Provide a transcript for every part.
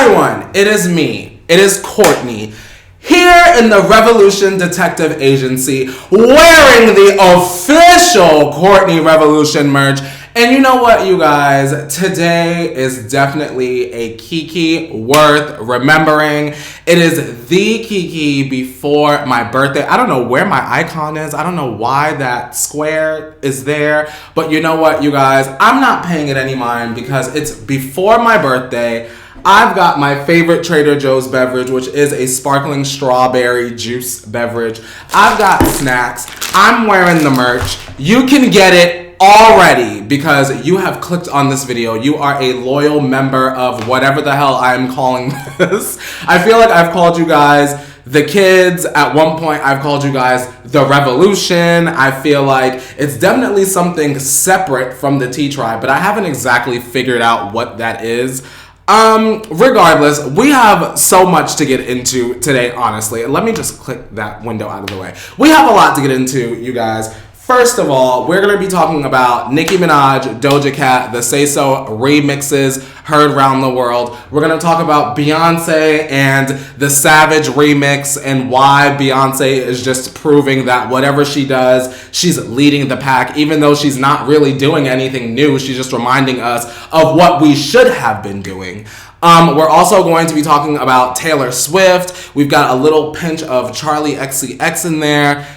everyone, it is me. It is Courtney. Here in the Revolution Detective Agency, wearing the official CourtneyRevolution merch. And you know what, you guys? Today is definitely a Kiki worth remembering. It is the Kiki before my birthday. I don't know where my icon is. I don't know why that square is there. But you know what, you guys? I'm not paying it any mind because it's before my birthday. I've got my favorite Trader Joe's beverage, which is a sparkling strawberry juice beverage. I've got snacks. I'm wearing the merch. You can get it already because you have clicked on this video. You are a loyal member of whatever the hell I'm calling this. I feel like I've called you guys the kids. At one point, I've called you guys the Revolution. I feel like it's definitely something separate from the T Tribe, but I haven't exactly figured out what that is. Regardless, we have so much to get into today, honestly. Let me just click that window out of the way. We have a lot to get into, you guys. First of all, we're going to be talking about Nicki Minaj, Doja Cat, the Say So remixes heard around the world. We're going to talk about Beyonce and the Savage remix and why Beyonce is just proving that whatever she does, she's leading the pack. Even though she's not really doing anything new, she's just reminding us of what we should have been doing. We're also going to be talking about Taylor Swift. We've got a little pinch of Charli XCX in there.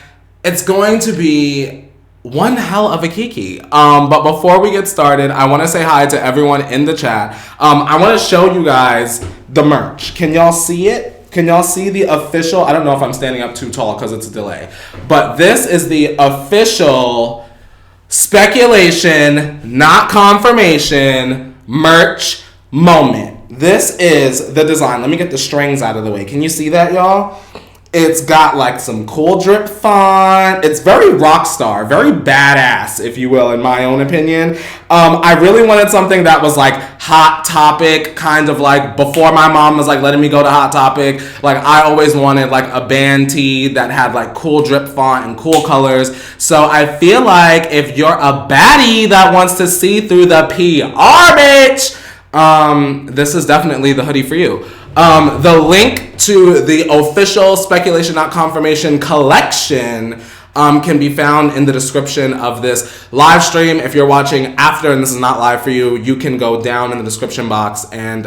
It's going to be one hell of a Kiki. But before we get started, I want to say hi to everyone in the chat. I want to show you guys the merch. Can y'all see it? Can y'all see the official? I don't know if I'm standing up too tall because it's a delay. But this is the official speculation, not confirmation, merch moment. This is the design. Let me get the strings out of the way. Can you see that, y'all? It's got like some cool drip font. It's very rock star, very badass, if you will, in my own opinion. I really wanted something that was like Hot Topic, kind of like before my mom was like letting me go to Hot Topic. Like I always wanted like a band tee that had like cool drip font and cool colors. So I feel like if you're a baddie that wants to see through the PR, bitch, this is definitely the hoodie for you. The link to the official Speculation Not Confirmation collection can be found in the description of this live stream. If you're watching after and this is not live for you, you can go down in the description box and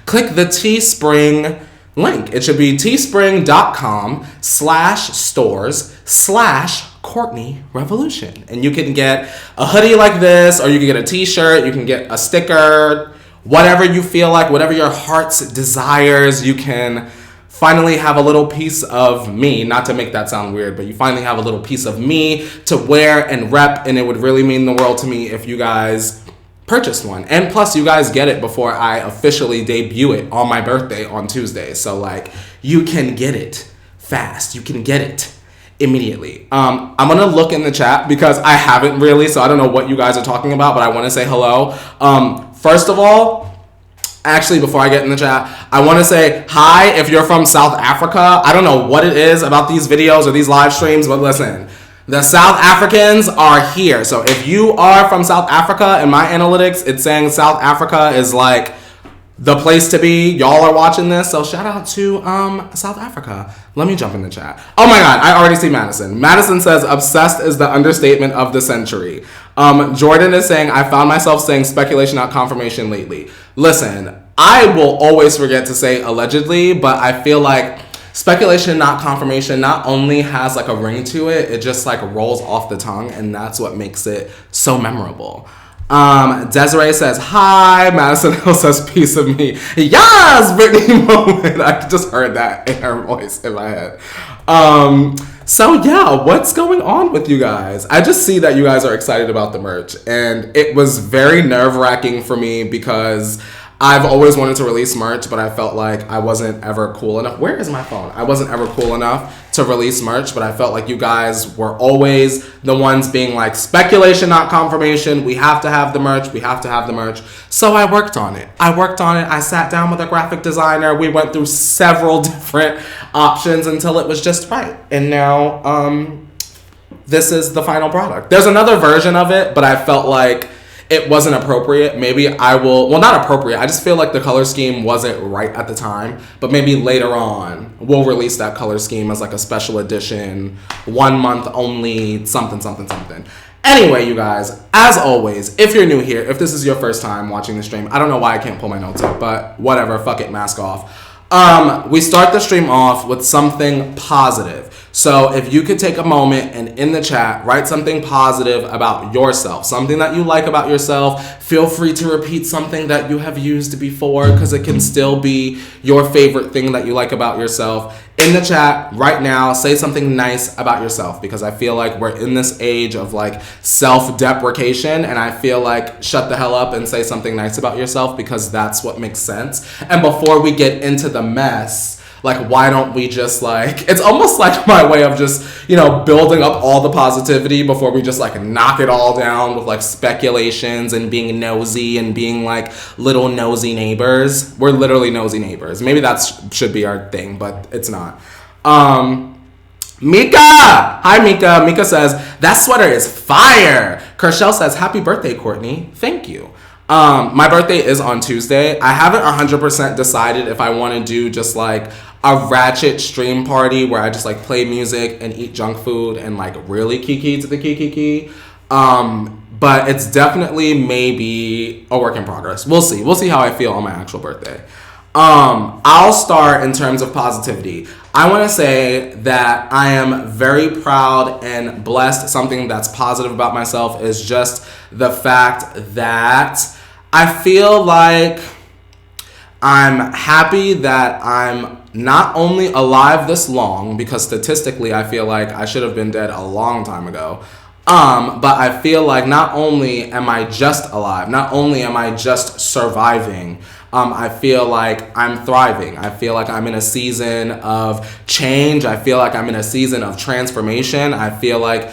click the Teespring link. It should be teespring.com/stores/CourtneyRevolution. And you can get a hoodie like this, or you can get a t-shirt, you can get a sticker, whatever you feel like, whatever your heart's desires. You can finally have a little piece of me, not to make that sound weird, but you finally have a little piece of me to wear and rep, and it would really mean the world to me if you guys purchased one. And plus, you guys get it before I officially debut it on my birthday on Tuesday. So like, you can get it fast. You can get it immediately. I'm gonna look in the chat because I haven't really, so I don't know what you guys are talking about, but I want to say hello. First of all, actually, before I get in the chat, I want to say hi if you're from South Africa. I don't know what it is about these videos or these live streams, but listen, the South Africans are here. So if you are from South Africa, in my analytics, it's saying South Africa is like the place to be. Y'all are watching this, so shout out to South Africa. Let me jump in the chat. Oh my God, I already see Madison. Madison says, obsessed is the understatement of the century. Jordan is saying, I found myself saying speculation, not confirmation lately. Listen, I will always forget to say allegedly, but I feel like speculation, not confirmation, not only has like a ring to it, it just like rolls off the tongue, and that's what makes it so memorable. Desiree says, hi. Madison Hill says, piece of me. Yes, Brittany moment. I just heard that in her voice in my head. So yeah, what's going on with you guys? I just see that you guys are excited about the merch, and it was very nerve-wracking for me because I've always wanted to release merch, but I felt like I wasn't ever cool enough. Where is my phone? I wasn't ever cool enough to release merch, but I felt like you guys were always the ones being like, speculation, not confirmation. We have to have the merch. We have to have the merch. So I worked on it. I sat down with a graphic designer. We went through several different options until it was just right. And now, this is the final product. There's another version of it, but I felt like it wasn't appropriate. Maybe I will, well, not appropriate. I just feel like the color scheme wasn't right at the time. But maybe later on, we'll release that color scheme as like a special edition, 1 month only, something, something, something. Anyway, you guys, as always, if you're new here, if this is your first time watching the stream, I don't know why I can't pull my notes up, but whatever, fuck it, mask off. We start the stream off with something positive. So if you could take a moment and in the chat, write something positive about yourself, something that you like about yourself. Feel free to repeat something that you have used before, because it can still be your favorite thing that you like about yourself. In the chat right now, say something nice about yourself, because I feel like we're in this age of like self-deprecation, and I feel like shut the hell up and say something nice about yourself, because that's what makes sense. And before we get into the mess, like, why don't we just like, it's almost like my way of just, you know, building up all the positivity before we just like knock it all down with like speculations and being nosy and being like little nosy neighbors. We're literally nosy neighbors. Maybe that should be our thing, but it's not. Mika! Hi, Mika. Mika says, that sweater is fire. Kershell says, happy birthday, Courtney. Thank you. My birthday is on Tuesday. I haven't 100% decided if I want to do just like a ratchet stream party where I just like play music and eat junk food and like really kiki to the kiki. But it's definitely maybe a work in progress. We'll see. We'll see how I feel on my actual birthday. I'll start in terms of positivity. I want to say that I am very proud and blessed. Something that's positive about myself is just the fact that I feel like I'm happy that I'm not only alive this long, because statistically I feel like I should have been dead a long time ago. But I feel like not only am I just alive, not only am I just surviving, I feel like I'm thriving. I feel like I'm in a season of change. I feel like I'm in a season of transformation. I feel like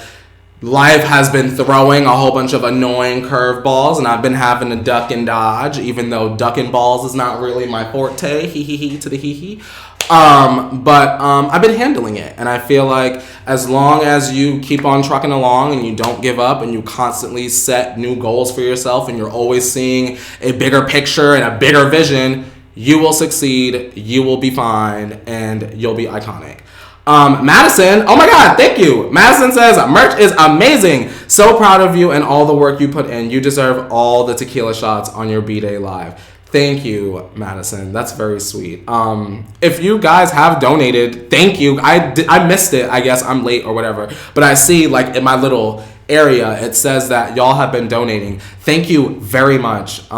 life has been throwing a whole bunch of annoying curveballs, and I've been having to duck and dodge, even though ducking balls is not really my forte. Hee hee hee to the hee hee. But I've been handling it, and I feel like as long as you keep on trucking along and you don't give up and you constantly set new goals for yourself and you're always seeing a bigger picture and a bigger vision, you will succeed, you will be fine, and you'll be iconic. Madison, oh my God, thank you. Madison says, merch is amazing. So proud of you and all the work you put in. You deserve all the tequila shots on your B-Day live. Thank you, Madison. That's very sweet. If you guys have donated, thank you. I missed it. I guess I'm late or whatever. But I see like in my little area, it says that y'all have been donating. Thank you very much,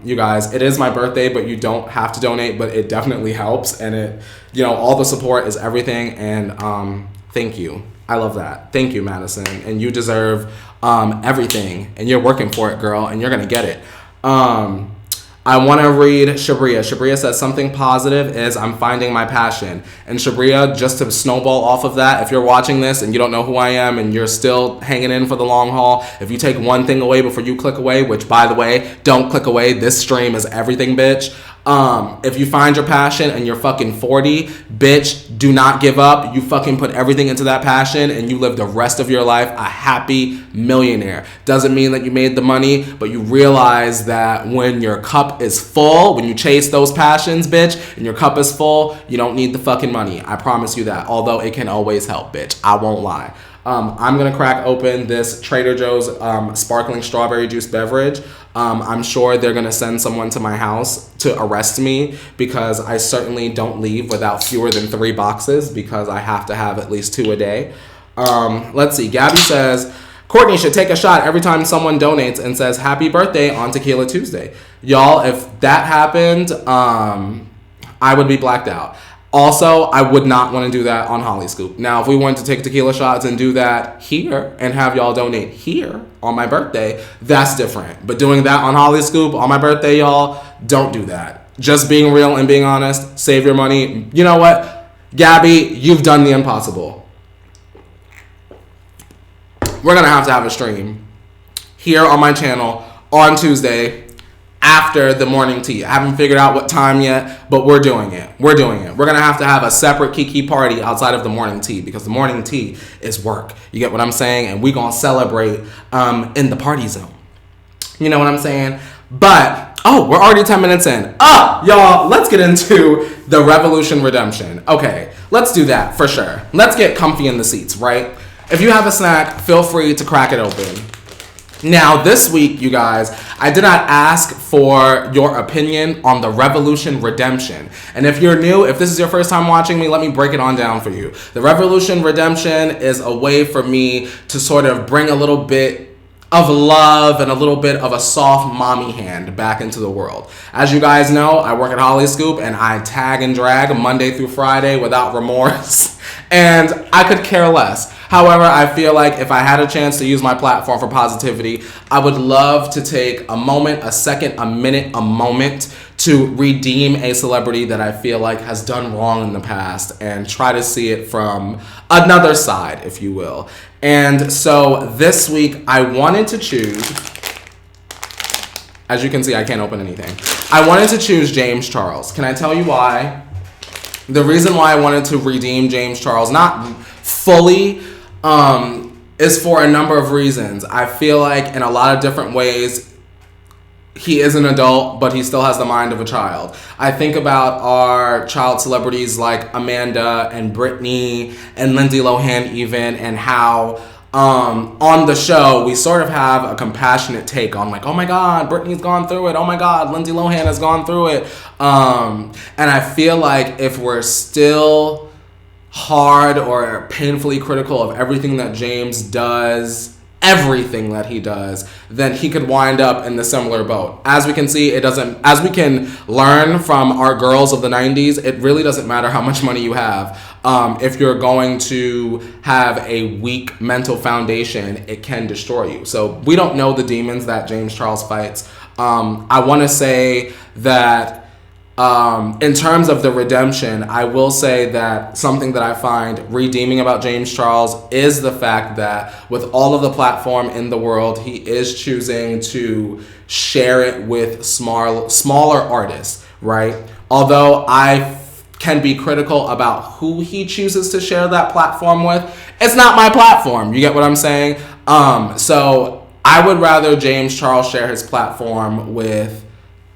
you guys. It is my birthday, but you don't have to donate, but it definitely helps. And it, you know, all the support is everything. And thank you. I love that. Thank you, Madison. And you deserve everything. And you're working for it, girl. And you're going to get it. I want to read Shabria. Shabria says something positive is I'm finding my passion. And Shabria, just to snowball off of that, if you're watching this and you don't know who I am and you're still hanging in for the long haul, if you take one thing away before you click away, which by the way, don't click away. This stream is everything, bitch. If you find your passion and you're fucking 40, bitch, do not give up. You fucking put everything into that passion and you live the rest of your life a happy millionaire. Doesn't mean that you made the money, but you realize that when your cup is full, when you chase those passions, bitch, and your cup is full, you don't need the fucking money. I promise you that. Although it can always help, bitch. I won't lie. I'm going to crack open this Trader Joe's sparkling strawberry juice beverage. I'm sure they're going to send someone to my house to arrest me because I certainly don't leave without fewer than 3 boxes because I have to have at least 2 a day. Let's see. Gabby says, Courtney should take a shot every time someone donates and says happy birthday on Tequila Tuesday. Y'all, if that happened, I would be blacked out. Also, I would not want to do that on Holly Scoop. Now, if we wanted to take tequila shots and do that here and have y'all donate here on my birthday, that's different. But doing that on Holly Scoop on my birthday, y'all, don't do that. Just being real and being honest, save your money. You know what? Gabby, you've done the impossible. We're going to have a stream here on my channel on Tuesday after the morning tea. I haven't figured out what time yet, but we're doing it. We're going to have a separate Kiki party outside of the morning tea because the morning tea is work. You get what I'm saying? And we're going to celebrate in the party zone. You know what I'm saying? But, we're already 10 minutes in. Y'all, let's get into the Revolution Redemption. Okay, let's do that for sure. Let's get comfy in the seats, right? If you have a snack, feel free to crack it open. Now, this week, you guys, I did not ask for your opinion on the Revolution Redemption. And if you're new, if this is your first time watching me, let me break it on down for you. The Revolution Redemption is a way for me to sort of bring a little bit of love and a little bit of a soft mommy hand back into the world. As you guys know, I work at Holly Scoop and I tag and drag Monday through Friday without remorse. And I could care less. However, I feel like if I had a chance to use my platform for positivity, I would love to take a moment, a second, a minute, a moment to redeem a celebrity that I feel like has done wrong in the past and try to see it from another side, if you will. And so this week, I wanted to choose, as you can see, I can't open anything. I wanted to choose James Charles. Can I tell you why? The reason why I wanted to redeem James Charles, not fully, is for a number of reasons. I feel like in a lot of different ways, he is an adult, but he still has the mind of a child. I think about our child celebrities like Amanda and Britney and Lindsay Lohan even, and how on the show we sort of have a compassionate take on like, oh my God, Britney's gone through it. Oh my God, Lindsay Lohan has gone through it. And I feel like if we're still hard or painfully critical of everything that James does, everything that he does, then he could wind up in the similar boat. As we can see, as we can learn from our girls of the 90s, it really doesn't matter how much money you have. If you're going to have a weak mental foundation, it can destroy you. So we don't know the demons that James Charles fights. I want to say that in terms of the redemption, I will say that something that I find redeeming about James Charles is the fact that with all of the platform in the world, he is choosing to share it with smaller artists, right? Although I can be critical about who he chooses to share that platform with, it's not my platform. You get what I'm saying? So I would rather James Charles share his platform with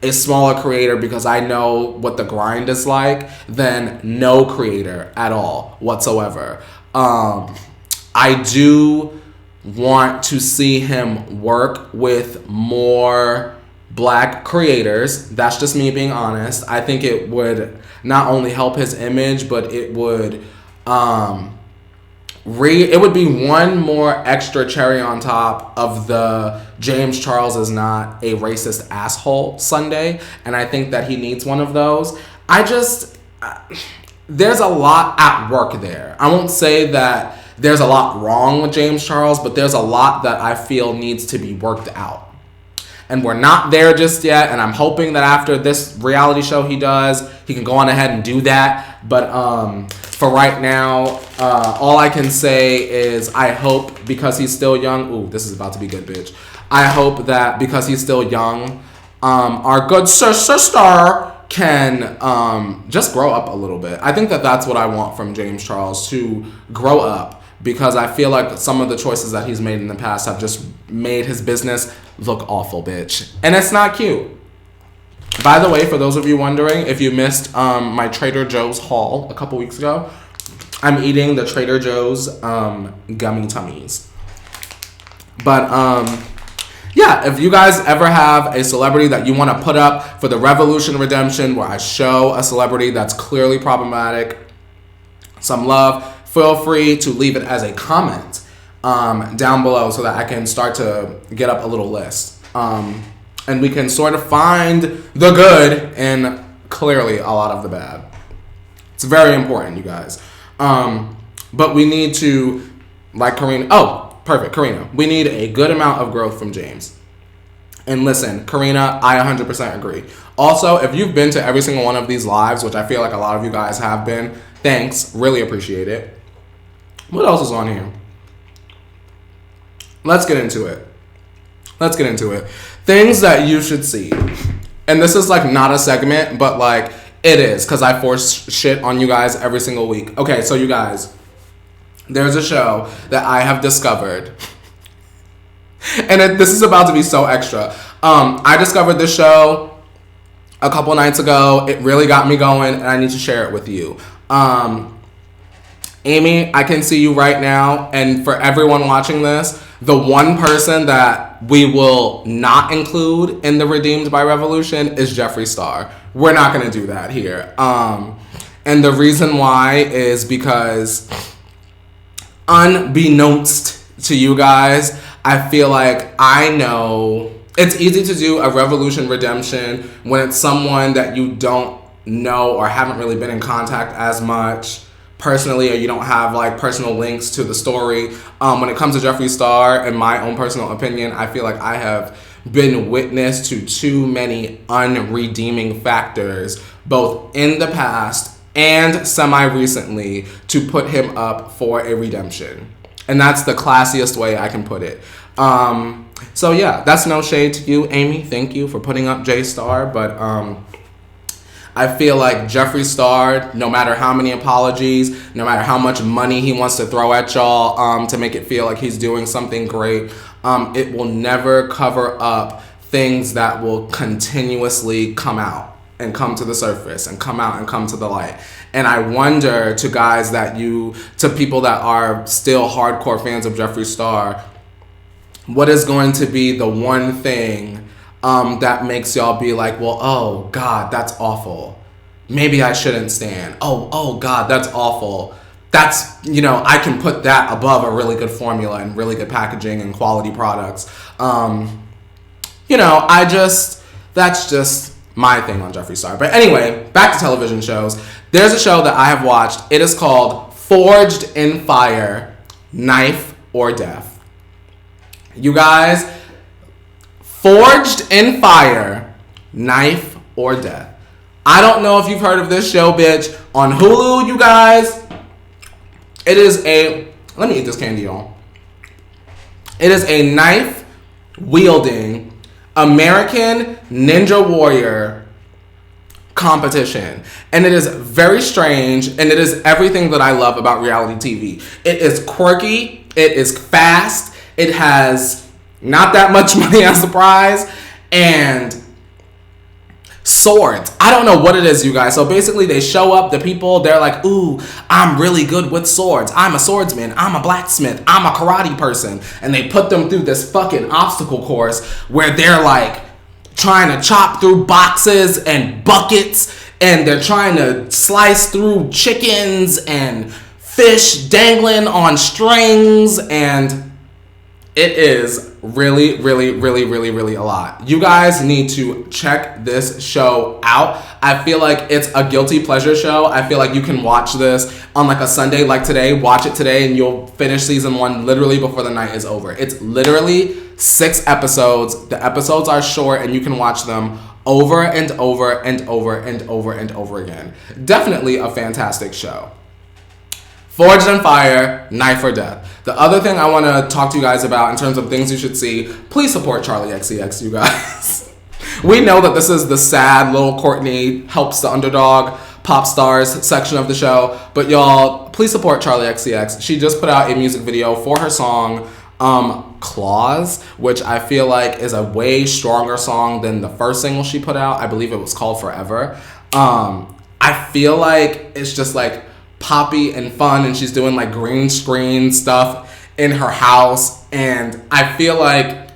a smaller creator because I know what the grind is like than no creator at all whatsoever. I do want to see him work with more Black creators. That's just me being honest. I think it would not only help his image, but it would it would be one more extra cherry on top of the James Charles is not a racist asshole Sunday, and I think that he needs one of those. There's a lot at work there. I won't say that there's a lot wrong with James Charles, but there's a lot that I feel needs to be worked out. And we're not there just yet, and I'm hoping that after this reality show he does, he can go on ahead and do that. But for right now, all I can say is I hope, because he's still young, ooh, this is about to be good, bitch. I hope that because he's still young, our good sister can just grow up a little bit. I think that that's what I want from James Charles, to grow up, because I feel like some of the choices that he's made in the past have just made his business look awful, bitch. And it's not cute. By the way, for those of you wondering, if you missed my Trader Joe's haul a couple weeks ago, I'm eating the Trader Joe's gummy tummies. But yeah, if you guys ever have a celebrity that you want to put up for the Revolution Redemption, where I show a celebrity that's clearly problematic, some love, feel free to leave it as a comment down below so that I can start to get up a little list. And we can sort of find the good in clearly a lot of the bad. It's very important, you guys. But we need to, like Karina, perfect, Karina. We need a good amount of growth from James. And listen, Karina, I 100% agree. Also, if you've been to every single one of these lives, which I feel like a lot of you guys have been, thanks, really appreciate it. What else is on here? Let's get into it. Things that you should see. And this is like not a segment, but like it is, because I force shit on you guys every single week. Okay, so you guys, there's a show that I have discovered. And this is about to be so extra. I discovered this show a couple nights ago. It really got me going, and I need to share it with you. Amy, I can see you right now, and for everyone watching this, the one person that we will not include in the Redeemed by Revolution is Jeffree Star. We're not going to do that here. And the reason why is because, unbeknownst to you guys, I feel like I know it's easy to do a Revolution redemption when it's someone that you don't know or haven't really been in contact as much personally, or you don't have like personal links to the story. When it comes to Jeffree Star, in my own personal opinion, I feel like I have been witness to too many unredeeming factors, both in the past and semi-recently, to put him up for a redemption. And that's the classiest way I can put it. So yeah, that's no shade to you, Amy. Thank you for putting up J Star, but I feel like Jeffree Star, no matter how many apologies, no matter how much money he wants to throw at y'all to make it feel like he's doing something great, it will never cover up things that will continuously come out and come to the surface and come out and come to the light. And I wonder to people that are still hardcore fans of Jeffree Star, what is going to be the one thing that makes y'all be like, well, oh God, that's awful. Maybe I shouldn't stand. Oh God, that's awful. That's, I can put that above a really good formula and really good packaging and quality products. That's just my thing on Jeffree Star. But anyway, back to television shows. There's a show that I have watched. It is called Forged in Fire, Knife or Death. You guys, Forged in Fire, Knife or Death. I don't know if you've heard of this show, bitch. On Hulu, you guys, it is let me eat this candy, y'all. It is a knife-wielding American Ninja Warrior competition. And it is very strange, and it is everything that I love about reality TV. It is quirky, it is fast, it has not that much money as a prize, and swords. I don't know what it is, you guys. So basically they show up, the people, they're like, ooh, I'm really good with swords. I'm a swordsman. I'm a blacksmith. I'm a karate person. And they put them through this fucking obstacle course where they're like trying to chop through boxes and buckets, and they're trying to slice through chickens and fish dangling on strings, and it is really, really, really, really, really a lot. You guys need to check this show out. I feel like it's a guilty pleasure show. I feel like you can watch this on like a Sunday like today. Watch it today and you'll finish season 1 literally before the night is over. It's literally 6 episodes. The episodes are short and you can watch them over and over and over and over and over again. Definitely a fantastic show. Forged in Fire, Knife or Death. The other thing I want to talk to you guys about in terms of things you should see, please support Charli XCX, you guys. We know that this is the sad little Courtney helps the underdog pop stars section of the show, but y'all, please support Charli XCX. She just put out a music video for her song, Claws, which I feel like is a way stronger song than the first single she put out. I believe it was called Forever. I feel like it's just like poppy and fun, and she's doing like green screen stuff in her house, and I feel like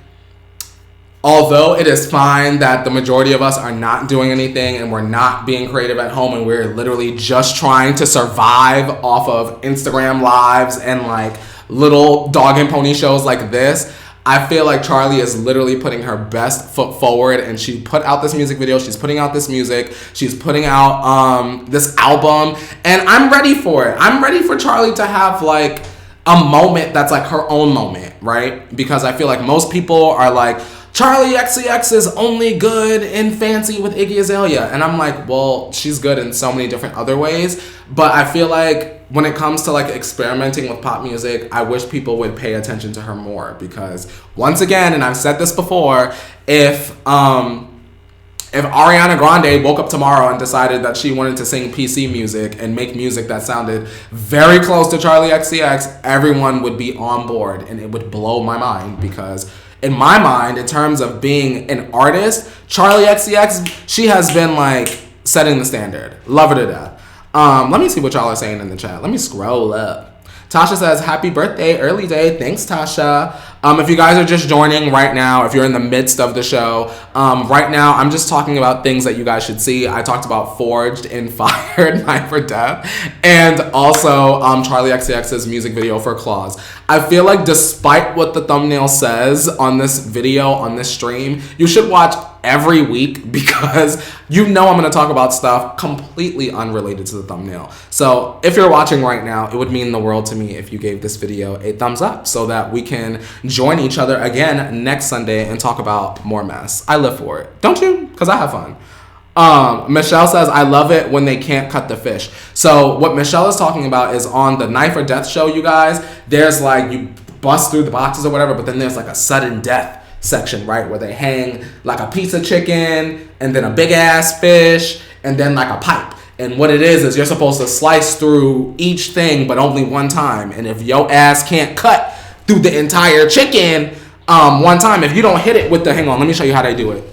although it is fine that the majority of us are not doing anything and we're not being creative at home and we're literally just trying to survive off of Instagram lives and like little dog and pony shows like this, I feel like Charli is literally putting her best foot forward, and she put out this music video, she's putting out this music, she's putting out this album, and I'm ready for it. I'm ready for Charli to have like a moment that's like her own moment, right? Because I feel like most people are like, Charli XCX is only good and fancy with Iggy Azalea. And I'm like, well, she's good in so many different other ways. But I feel like when it comes to like experimenting with pop music, I wish people would pay attention to her more. Because once again, and I've said this before, if Ariana Grande woke up tomorrow and decided that she wanted to sing PC music and make music that sounded very close to Charli XCX, everyone would be on board, and it would blow my mind because in my mind, in terms of being an artist, Charli XCX, she has been like setting the standard. Love her to death. Let me see what y'all are saying in the chat. Let me scroll up. Tasha says, happy birthday, early day. Thanks, Tasha. If you guys are just joining right now, if you're in the midst of the show, right now I'm just talking about things that you guys should see. I talked about Forged and Fired, Knife for Death, and also Charli XCX's music video for Claws. I feel like despite what the thumbnail says on this video, on this stream, you should watch every week because you know I'm going to talk about stuff completely unrelated to the thumbnail. So if you're watching right now, it would mean the world to me if you gave this video a thumbs up so that we can join each other again next Sunday and talk about more mess. I live for it. Don't you? Because I have fun. Michelle says, I love it when they can't cut the fish. So what Michelle is talking about is on the Knife or Death show, you guys, there's like, you bust through the boxes or whatever, but then there's like a sudden death section, right, where they hang like a piece of chicken and then a big ass fish and then like a pipe. And what it is you're supposed to slice through each thing but only one time. And if your ass can't cut through the entire chicken one time, if you don't hit it with the, hang on, let me show you how they do it.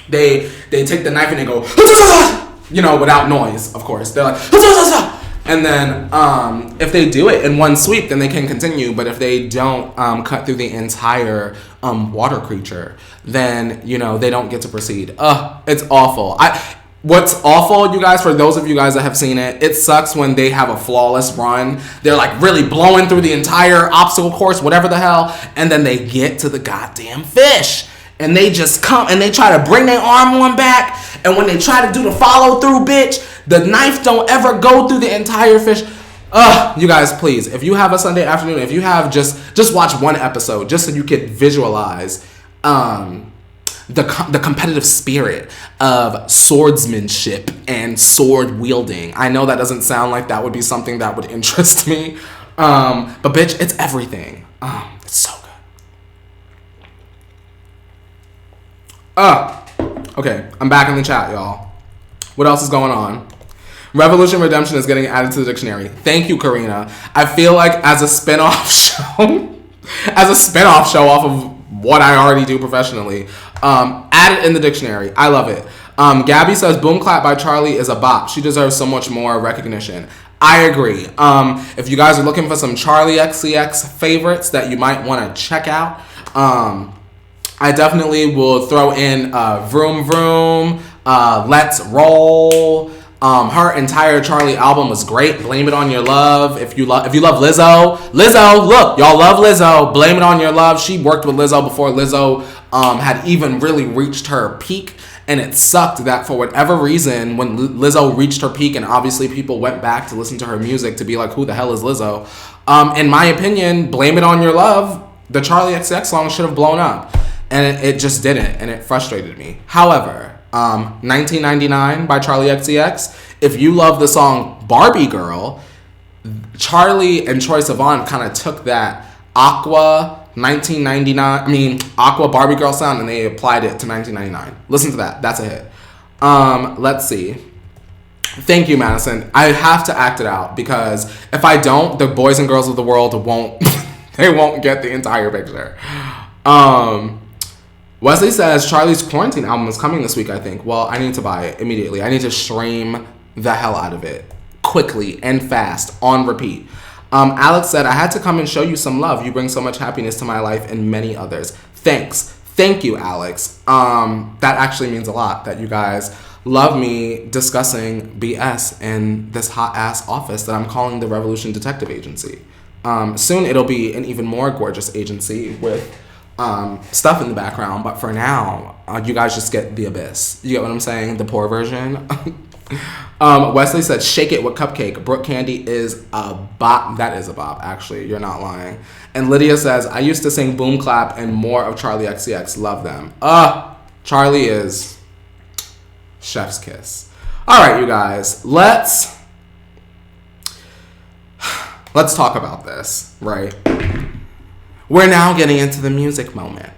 They take the knife and they go, you know, without noise, of course. They're like, and then if they do it in one sweep, then they can continue. But if they don't cut through the entire water creature, then, you know, they don't get to proceed. It's awful. What's awful, you guys, for those of you guys that have seen it, it sucks when they have a flawless run. They're like really blowing through the entire obstacle course, whatever the hell, and then they get to the goddamn fish. And they just come and they try to bring their arm on back. And when they try to do the follow through, bitch, the knife don't ever go through the entire fish. You guys, please, if you have a Sunday afternoon, if you have just watch one episode just so you can visualize the competitive spirit of swordsmanship and sword wielding. I know that doesn't sound like that would be something that would interest me. But bitch, it's everything. It's so good. Okay, I'm back in the chat, y'all. What else is going on? Revolution Redemption is getting added to the dictionary. Thank you, Karina. I feel like as a spin-off show, off of what I already do professionally, add it in the dictionary. I love it. Gabby says, Boom Clap by Charli is a bop. She deserves so much more recognition. I agree. If you guys are looking for some Charli XCX favorites that you might want to check out, I definitely will throw in Vroom Vroom, Let's Roll. Her entire Charli album was great. Blame It On Your Love. If you love Lizzo, look, y'all love Lizzo. Blame It On Your Love. She worked with Lizzo before Lizzo had even really reached her peak. And it sucked that for whatever reason, when Lizzo reached her peak, and obviously people went back to listen to her music to be like, who the hell is Lizzo? In my opinion, Blame It On Your Love, the Charli XCX song should have blown up. And it just didn't, and it frustrated me. However, 1999 by Charli XCX, if you love the song Barbie Girl, Charli and Troye Sivan kind of took that Aqua Barbie Girl sound and they applied it to 1999. Listen to that. That's a hit. Let's see. Thank you, Madison. I have to act it out because if I don't, the boys and girls of the world won't get the entire picture. Wesley says Charli's Quarantine album is coming this week, I think. Well, I need to buy it immediately. I need to stream the hell out of it quickly and fast on repeat. Alex said, I had to come and show you some love. You bring so much happiness to my life and many others. Thanks. Thank you, Alex. That actually means a lot that you guys love me discussing BS in this hot ass office that I'm calling the Revolution Detective Agency. Soon it'll be an even more gorgeous agency with stuff in the background, but for now, you guys just get the abyss. You get what I'm saying? The poor version. Wesley said, shake it with cupcake. Brooke Candy is a bop. That is a bop, actually. You're not lying. And Lydia says, I used to sing Boom Clap and more of Charli XCX. Love them. Charli is chef's kiss. All right, you guys. Let's talk about this, right? We're now getting into the music moment.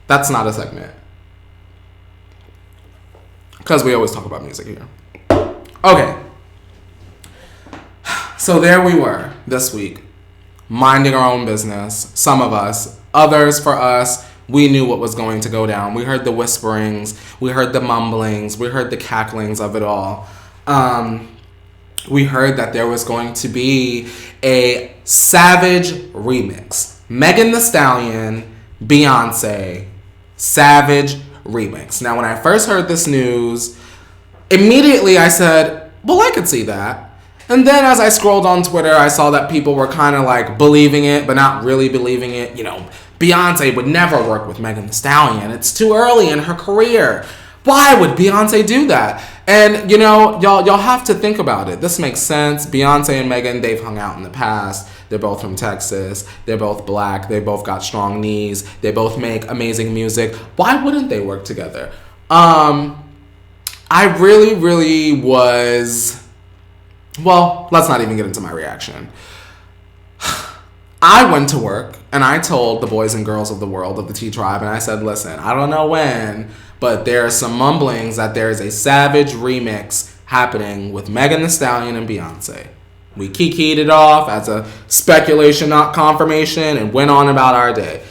That's not a segment. Because we always talk about music here. Okay. So there we were this week, minding our own business. Some of us. Others, for us, we knew what was going to go down. We heard the whisperings, we heard the mumblings, we heard the cacklings of it all. We heard that there was going to be a Savage remix. Megan Thee Stallion, Beyonce, Savage remix. Now, when I first heard this news, immediately I said, well, I could see that. And then as I scrolled on Twitter, I saw that people were kind of like believing it, but not really believing it. You know, Beyonce would never work with Megan Thee Stallion. It's too early in her career. Why would Beyonce do that? And, you know, y'all have to think about it. This makes sense. Beyonce and Megan, they've hung out in the past. They're both from Texas. They're both black. They both got strong knees. They both make amazing music. Why wouldn't they work together? I really, really was... Well, let's not even get into my reaction. I went to work and I told the boys and girls of the world of the T Tribe, and I said, listen, I don't know when, but there are some mumblings that there is a Savage remix happening with Megan Thee Stallion and Beyonce. We kikied it off as a speculation, not confirmation, and went on about our day.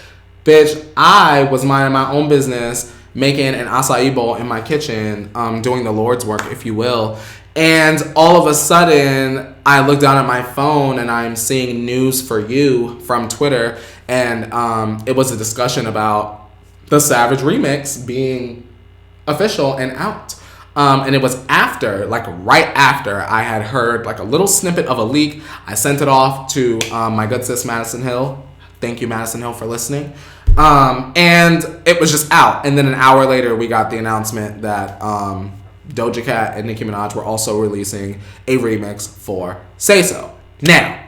Bitch, I was minding my own business, making an acai bowl in my kitchen, doing the Lord's work, if you will. And all of a sudden, I look down at my phone and I'm seeing news for you from Twitter. And it was a discussion about the Savage remix being official and out. And it was after, like right after I had heard like a little snippet of a leak. I sent it off to my good sis, Madison Hill. Thank you, Madison Hill, for listening. And it was just out. And then an hour later, we got the announcement that Doja Cat and Nicki Minaj were also releasing a remix for Say So. Now,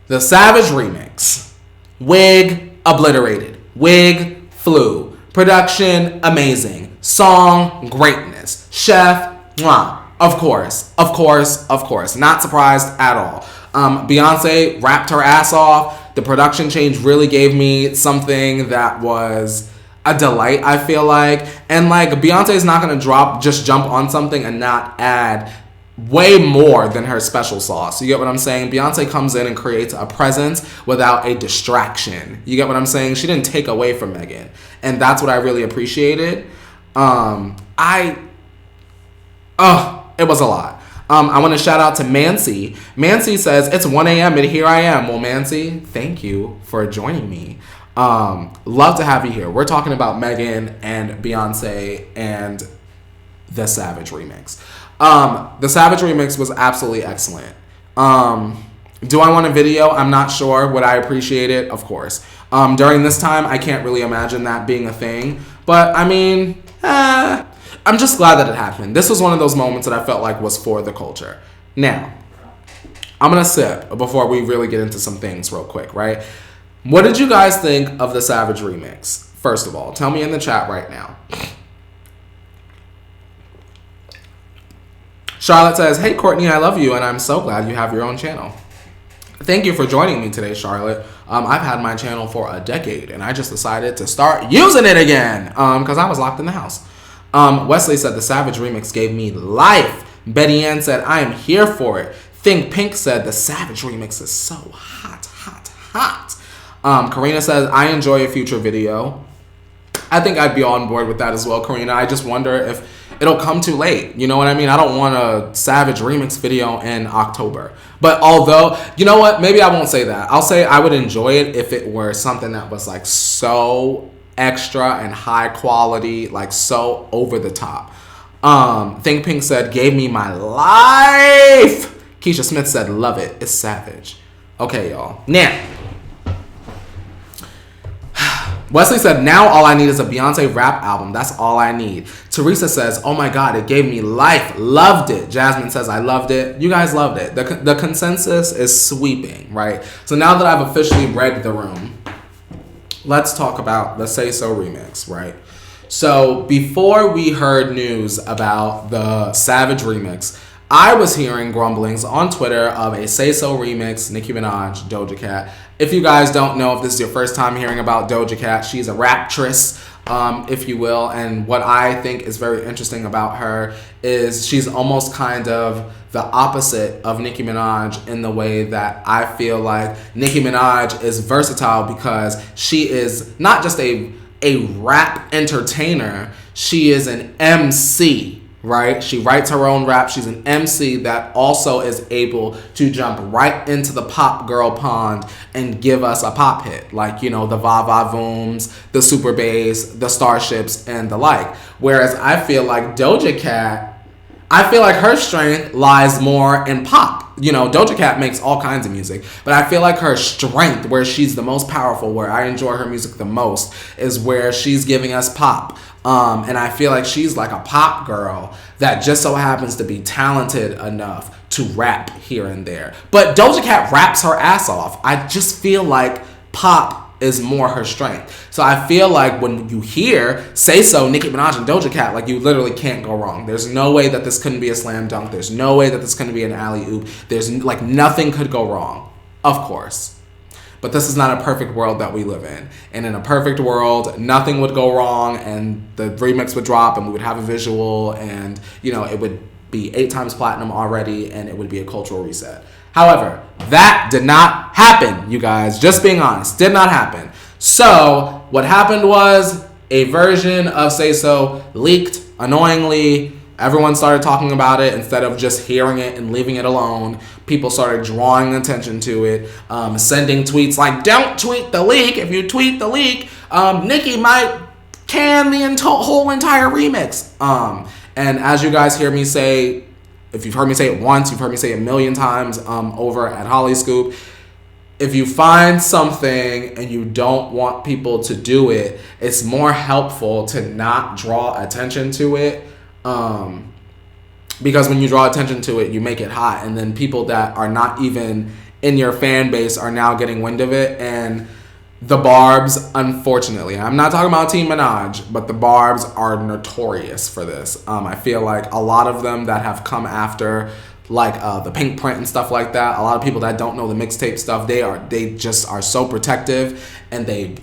the Savage remix. Wig obliterated. Wig flew. Production amazing. Song greatness. Chef, mwah. Of course. Not surprised at all. Beyonce rapped her ass off. The production change really gave me something that was a delight, I feel like. And like, Beyonce is not gonna jump on something and not add way more than her special sauce. You get what I'm saying? Beyonce comes in and creates a presence without a distraction. You get what I'm saying? She didn't take away from Megan. And that's what I really appreciated. It was a lot. I want to shout out to Mancy. Mancy says, it's 1 a.m. and here I am. Well, Mancy, thank you for joining me. Love to have you here. We're talking about Megan and Beyonce and the Savage remix. The Savage remix was absolutely excellent. Do I want a video? I'm not sure. Would I appreciate it? Of course. During this time, I can't really imagine that being a thing. But I mean, I'm just glad that it happened. This was one of those moments that I felt like was for the culture. Now, I'm going to sip before we really get into some things real quick, right? What did you guys think of the Savage remix? First of all, tell me in the chat right now. Charlotte says, hey, Courtney, I love you, and I'm so glad you have your own channel. Thank you for joining me today, Charlotte. I've had my channel for a decade, and I just decided to start using it again because I was locked in the house. Wesley said, the Savage remix gave me life. Betty Ann said, I am here for it. Think Pink said, the Savage remix is so hot, hot, hot. Karina says, I enjoy a future video. I think I'd be on board with that as well, Karina. I just wonder if it'll come too late. You know what I mean? I don't want a Savage remix video in October. But although, you know what? Maybe I won't say that. I'll say I would enjoy it if it were something that was like so extra and high quality, like so over the top. Think Pink said, gave me my life. Keisha Smith said, love it. It's Savage. Okay, y'all. Now, Wesley said, now all I need is a Beyonce rap album. That's all I need. Teresa says, oh my God, it gave me life. Loved it. Jasmine says, I loved it. You guys loved it. The consensus is sweeping, right? So now that I've officially read the room, let's talk about the Say So remix, right? So before we heard news about the Savage remix, I was hearing grumblings on Twitter of a Say So remix, Nicki Minaj, Doja Cat. If you guys don't know, if this is your first time hearing about Doja Cat, she's a raptress. if you will. And what I think is very interesting about her is she's almost kind of the opposite of Nicki Minaj in the way that I feel like Nicki Minaj is versatile because she is not just a rap entertainer, she is an MC. Right? She writes her own rap. She's an MC that also is able to jump right into the pop girl pond and give us a pop hit. Like, the Va Va Vooms, the Super Bass, the Starships, and the like. Whereas I feel like Doja Cat, I feel like her strength lies more in pop. Doja Cat makes all kinds of music, but I feel like her strength, where she's the most powerful, where I enjoy her music the most, is where she's giving us pop. And I feel like she's like a pop girl that just so happens to be talented enough to rap here and there. But Doja Cat raps her ass off. I just feel like pop is more her strength. So I feel like when you hear Say So, Nicki Minaj, and Doja Cat, like, you literally can't go wrong. There's no way that this couldn't be a slam dunk. There's no way that this couldn't be an alley-oop. There's, like, nothing could go wrong. Of course. But this is not a perfect world that we live in. And in a perfect world, nothing would go wrong, and the remix would drop, and we would have a visual, and, it would be 8 times platinum already, and it would be a cultural reset. However, that did not happen, you guys. Just being honest, did not happen. So what happened was a version of Say So leaked, annoyingly. Everyone started talking about it instead of just hearing it and leaving it alone. People started drawing attention to it, sending tweets like, don't tweet the leak. If you tweet the leak, Nicki might can the whole entire remix. And as you guys hear me say, if you've heard me say it once, you've heard me say it a million times over at Holly Scoop, if you find something and you don't want people to do it, it's more helpful to not draw attention to it. Because when you draw attention to it, you make it hot, and then people that are not even in your fan base are now getting wind of it. And the Barbs, unfortunately, I'm not talking about Team Minaj, but the Barbs are notorious for this. I feel like a lot of them that have come after, like the Pink Print and stuff like that, a lot of people that don't know the mixtape stuff, they just are so protective, and they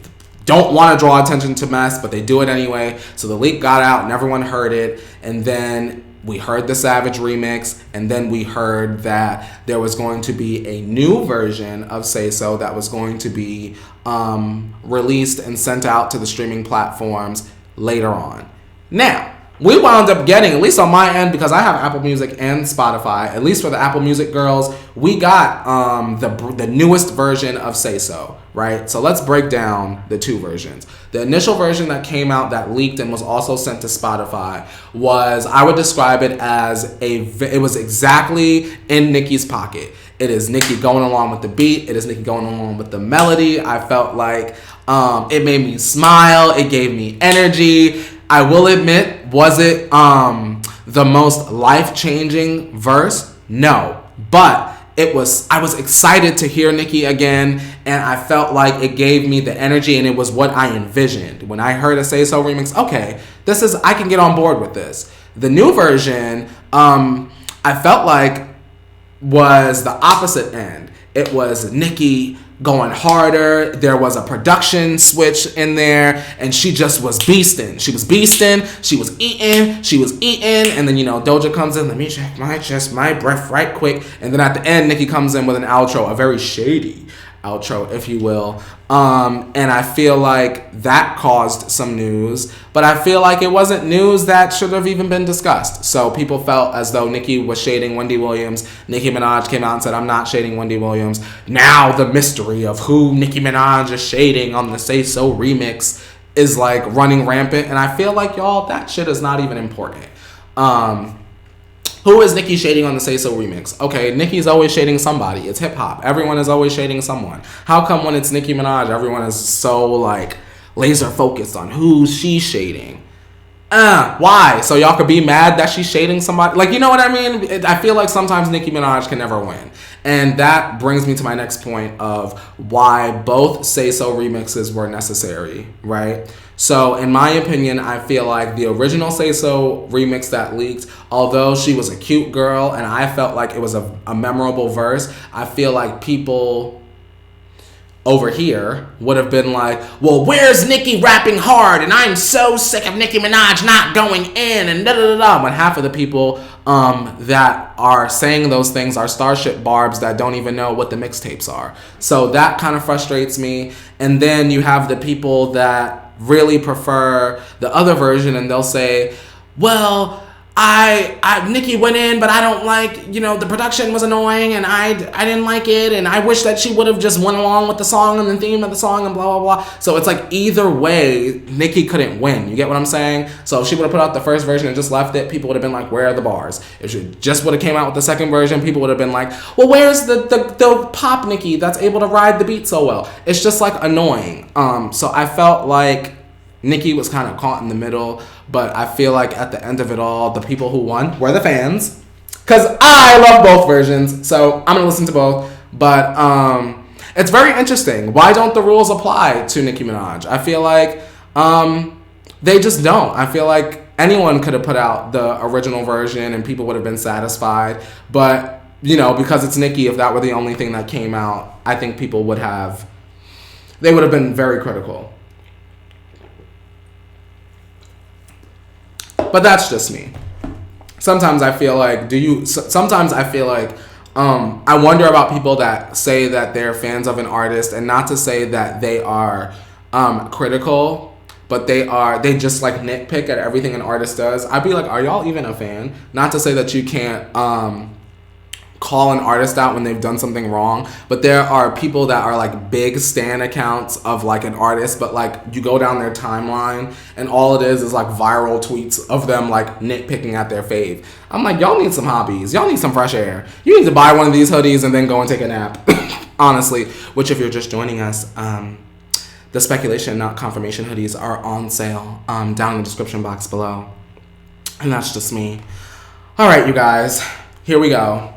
don't want to draw attention to mess, but they do it anyway. So the leak got out and everyone heard it, and then we heard the Savage remix, and then we heard that there was going to be a new version of Say So that was going to be released and sent out to the streaming platforms later on. Now, we wound up getting, at least on my end, because I have Apple Music and Spotify, at least for the Apple Music girls, we got the newest version of Say So, right? So let's break down the two versions. The initial version that came out, that leaked and was also sent to Spotify, was, I would describe it as it was exactly in Nicki's pocket. It is Nicki going along with the beat. It is Nicki going along with the melody. I felt like it made me smile. It gave me energy. I will admit, was it the most life-changing verse? No. But I was excited to hear Nicki again, and I felt like it gave me the energy, and it was what I envisioned. When I heard a Say So remix, okay, I can get on board with this. The new version, I felt like was the opposite end. It was Nicki going harder. There was a production switch in there, and she just was beasting. She was beasting. She was eating. And then, Doja comes in. Let me check my breath right quick. And then at the end, Nicki comes in with an outro, a very shady outro, if you will. And I feel like that caused some news, but I feel like it wasn't news that should have even been discussed. So people felt as though Nicki was shading Wendy Williams. Nicki Minaj came out and said, I'm not shading Wendy Williams. Now the mystery of who Nicki Minaj is shading on the Say So remix is like running rampant. And I feel like, y'all, that shit is not even important. Who is Nicki shading on the Say So remix? Okay, Nicki's always shading somebody. It's hip hop. Everyone is always shading someone. How come when it's Nicki Minaj, everyone is so like laser focused on who she's shading? Why? So y'all could be mad that she's shading somebody? Like, you know what I mean? I feel like sometimes Nicki Minaj can never win. And that brings me to my next point of why both Say So remixes were necessary, right? So in my opinion, I feel like the original Say So remix that leaked, although she was a cute girl and I felt like it was a memorable verse, I feel like people over here would have been like, well, where's Nicki rapping hard? And I'm so sick of Nicki Minaj not going in and da da da da. When half of the people that are saying those things are Starship Barbs that don't even know what the mixtapes are. So that kind of frustrates me. And then you have the people that really prefer the other version, and they'll say, well, Nicki went in, but I don't like, the production was annoying and I didn't like it, and I wish that she would have just went along with the song and the theme of the song and blah, blah, blah. So it's like either way, Nicki couldn't win. You get what I'm saying? So if she would have put out the first version and just left it, people would have been like, where are the bars? If she just would have came out with the second version, people would have been like, well, where's the pop Nicki that's able to ride the beat so well? It's just like annoying. So I felt like Nicki was kind of caught in the middle, but I feel like at the end of it all, the people who won were the fans. Because I love both versions, so I'm going to listen to both. But it's very interesting. Why don't the rules apply to Nicki Minaj? I feel like they just don't. I feel like anyone could have put out the original version and people would have been satisfied. But, because it's Nicki, if that were the only thing that came out, I think people would have been very critical. But that's just me. Sometimes I feel like, I wonder about people that say that they're fans of an artist, and not to say that they are critical, but they just like nitpick at everything an artist does. I'd be like, are y'all even a fan? Not to say that you can't call an artist out when they've done something wrong, but there are people that are like big stan accounts of like an artist, but like you go down their timeline and all it is like viral tweets of them like nitpicking at their fave. I'm like, y'all need some hobbies, y'all need some fresh air. You need to buy one of these hoodies and then go and take a nap. Honestly, which if you're just joining us, the speculation, not confirmation hoodies are on sale down in the description box below. And that's just me. All right, you guys, here we go.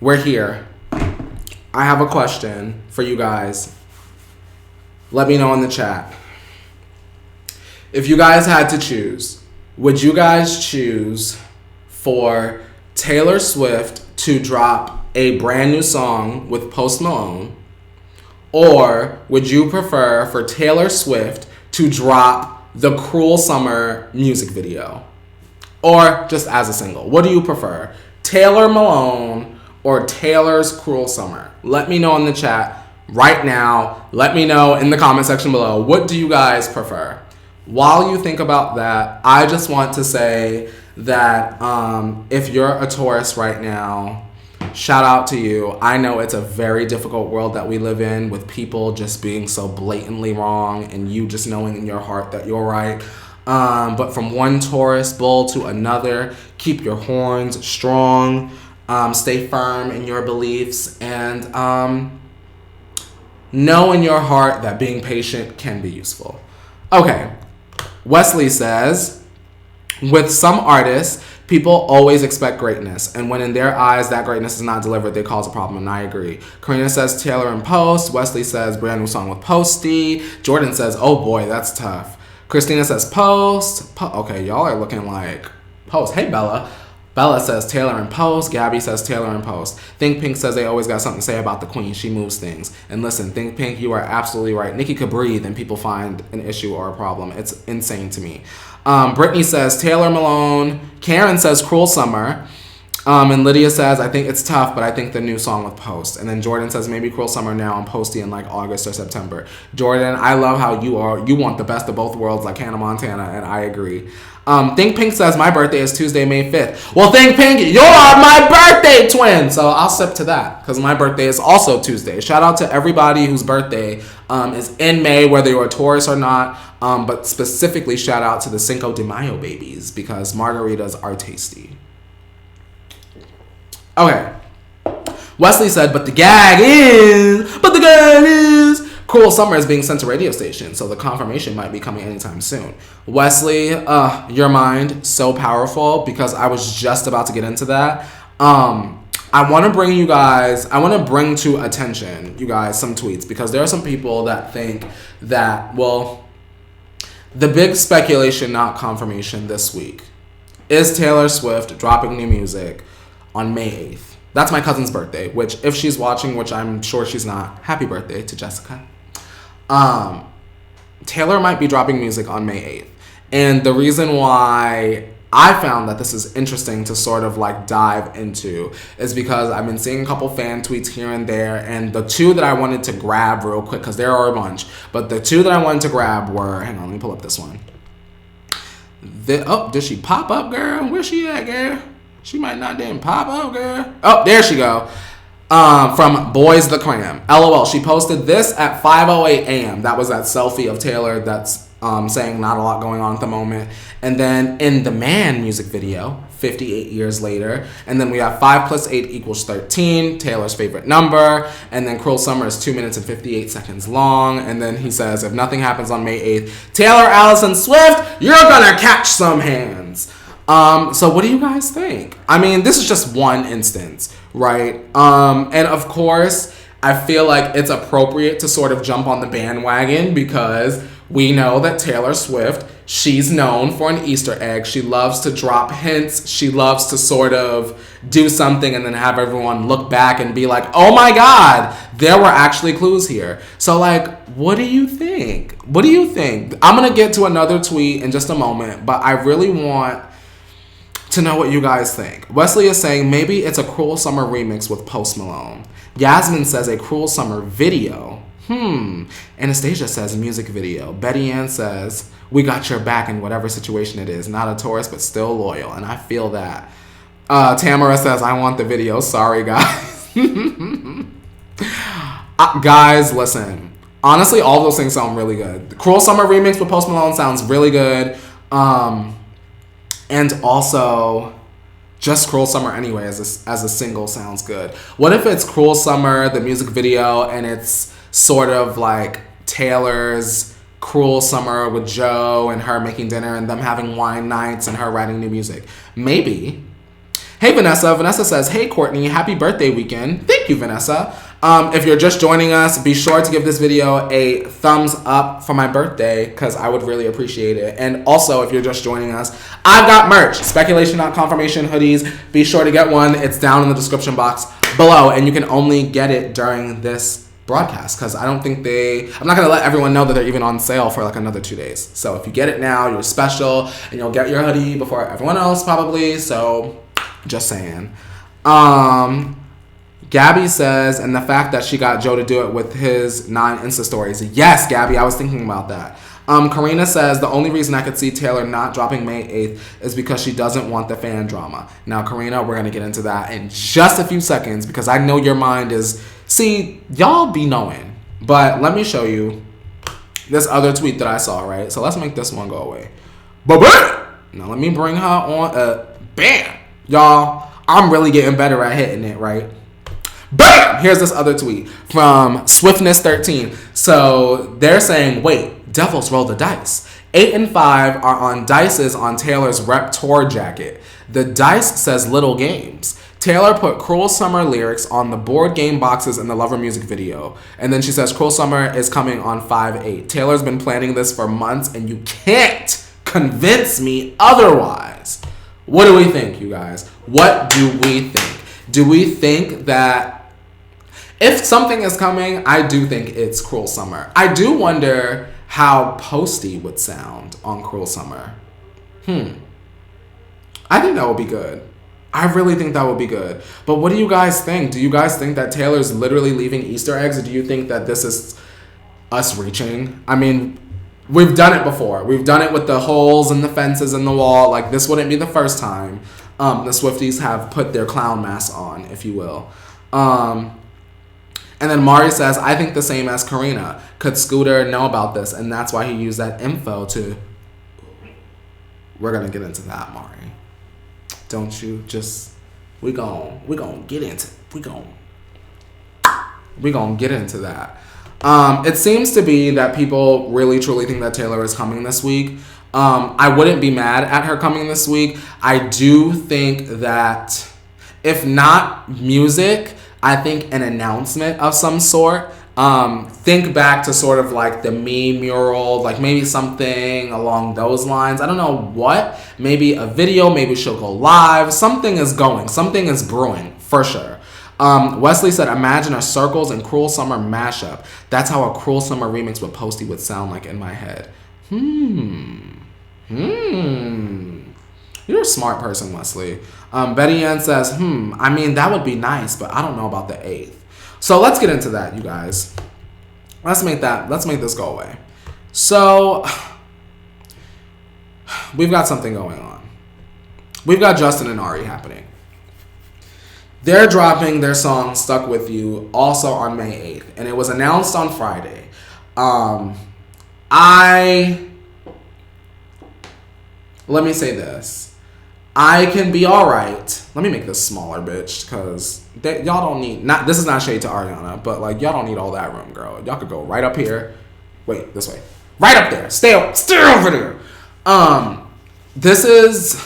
We're here. I have a question for you guys. Let me know in the chat. If you guys had to choose, would you guys choose for Taylor Swift to drop a brand new song with Post Malone? Or would you prefer for Taylor Swift to drop the Cruel Summer music video? Or just as a single? What do you prefer? Taylor Malone or Taylor's Cruel Summer? Let me know in the chat right now. Let me know in the comment section below. What do you guys prefer? While you think about that, I just want to say that if you're a tourist right now, shout out to you. I know it's a very difficult world that we live in, with people just being so blatantly wrong and you just knowing in your heart that you're right. But from one tourist bull to another, keep your horns strong. Stay firm in your beliefs, and know in your heart that being patient can be useful. Okay, Wesley says, with some artists, people always expect greatness, and when in their eyes that greatness is not delivered, they cause a problem, and I agree. Karina says Taylor and Post. Wesley says brand new song with Posty. Jordan says, oh boy, that's tough. Christina says Post. Okay, y'all are looking like Post. Hey, Bella. Bella says Taylor and Post. Gabby says Taylor and Post. Think Pink says they always got something to say about the queen. She moves things. And listen, Think Pink, you are absolutely right. Nicki could breathe and people find an issue or a problem. It's insane to me. Brittany says Taylor Malone. Karen says Cruel Summer. And Lydia says, I think it's tough, but I think the new song with Post. And then Jordan says maybe Cruel Summer now and Posty in like August or September. Jordan, I love how you want the best of both worlds like Hannah Montana, and I agree. Think Pink says my birthday is Tuesday, May 5th. Well, Think Pink, you're my birthday twin. So I'll sip to that because my birthday is also Tuesday. Shout out to everybody whose birthday is in May, whether you're a Taurus or not. But specifically shout out to the Cinco de Mayo babies because margaritas are tasty. Okay. Wesley said, but the gag is Cruel Summer is being sent to radio stations, so the confirmation might be coming anytime soon. Wesley, your mind, so powerful, because I was just about to get into that. I want to bring to attention, you guys, some tweets, because there are some people that think that, well, the big speculation, not confirmation this week, is Taylor Swift dropping new music on May 8th. That's my cousin's birthday, which if she's watching, which I'm sure she's not, happy birthday to Jessica. Taylor might be dropping music on May 8th. And the reason why I found that this is interesting to sort of like dive into is because I've been seeing a couple fan tweets here and there, and the two that I wanted to grab real quick, because there are a bunch, but the two that I wanted to grab were, hang on, let me pull up this one. Did she pop up, girl? Where's she at, girl? She might not didn't pop up, girl. Oh, there she go. From Boys the Cram. LOL. She posted this at 5:08 a.m. That was that selfie of Taylor that's saying not a lot going on at the moment. And then in the Man music video, 58 years later. And then we have 5 + 8 = 13, Taylor's favorite number. And then Cruel Summer is 2 minutes and 58 seconds long. And then he says, if nothing happens on May 8th, Taylor Allison Swift, you're gonna catch some hands. So what do you guys think? I mean, this is just one instance, right? And of course, I feel like it's appropriate to sort of jump on the bandwagon because we know that Taylor Swift, she's known for an Easter egg. She loves to drop hints. She loves to sort of do something and then have everyone look back and be like, oh my God, there were actually clues here. So like, what do you think? What do you think? I'm going to get to another tweet in just a moment, but I really want to know what you guys think. Wesley is saying maybe it's a Cruel Summer remix with Post Malone. Yasmin says a Cruel Summer video. Anastasia says music video. Betty Ann says we got your back in whatever situation it is. Not a tourist, but still loyal. And I feel that. Tamara says I want the video. Sorry, guys. Guys, listen. Honestly, all those things sound really good. The Cruel Summer remix with Post Malone sounds really good. And also, just Cruel Summer anyway as a single sounds good. What if it's Cruel Summer, the music video, and it's sort of like Taylor's Cruel Summer with Joe and her making dinner and them having wine nights and her writing new music? Maybe. Hey, Vanessa. Vanessa says, hey, Courtney, happy birthday weekend. Thank you, Vanessa. If you're just joining us, be sure to give this video a thumbs up for my birthday because I would really appreciate it. And also, if you're just joining us, I've got merch. Speculation.confirmation hoodies. Be sure to get one. It's down in the description box below. And you can only get it during this broadcast because I don't think I'm not going to let everyone know that they're even on sale for like another 2 days. So if you get it now, you're special and you'll get your hoodie before everyone else probably. So just saying. Gabby says, and the fact that she got Joe to do it with his 9 Insta stories. Yes, Gabby, I was thinking about that. Karina says, the only reason I could see Taylor not dropping May 8th is because she doesn't want the fan drama. Now, Karina, we're going to get into that in just a few seconds because I know your mind is, see, y'all be knowing. But let me show you this other tweet that I saw, right? So let's make this one go away. Now let me bring her on. Bam! Y'all, I'm really getting better at hitting it, right? Bam! Here's this other tweet from Swiftness13. So they're saying, wait, Devils roll the dice. 8 and 5 are on dices on Taylor's rep tour jacket. The dice says Little Games. Taylor put Cruel Summer lyrics on the board game boxes in the Lover music video. And then she says Cruel Summer is coming on 5/8. Taylor's been planning this for months and you can't convince me otherwise. What do we think, you guys? What do we think? Do we think that if something is coming, I do think it's Cruel Summer. I do wonder how Posty would sound on Cruel Summer. I think that would be good. I really think that would be good. But what do you guys think? Do you guys think that Taylor's literally leaving Easter eggs? Or do you think that this is us reaching? I mean, we've done it before. We've done it with the holes and the fences in the wall. Like, this wouldn't be the first time the Swifties have put their clown masks on, if you will. And then Mari says, I think the same as Karina. Could Scooter know about this? And that's why he used that info to... We're going to get into that, Mari. Don't you just... We gon' get into... We gon' get into that. It seems to be that people really truly think that Taylor is coming this week. I wouldn't be mad at her coming this week. I do think that if not music, I think an announcement of some sort. Think back to sort of like the meme mural, like maybe something along those lines. I don't know what. Maybe a video, maybe she'll go live. Something is going. Something is brewing for sure. Wesley said, imagine a Circles and Cruel Summer mashup. That's how a Cruel Summer remix with Posty would sound like in my head. You're a smart person, Wesley. Betty Ann says, I mean, that would be nice, but I don't know about the 8th. So let's get into that, you guys. Let's make this go away. So we've got something going on. We've got Justin and Ari happening. They're dropping their song Stuck With You also on May 8th. And it was announced on Friday. Let me say this. I can be alright. Let me make this smaller, bitch, because y'all don't need, this is not shade to Ariana, but like, y'all don't need all that room, girl. Y'all could go right up here. Wait, this way. Right up there. Stay over there. This is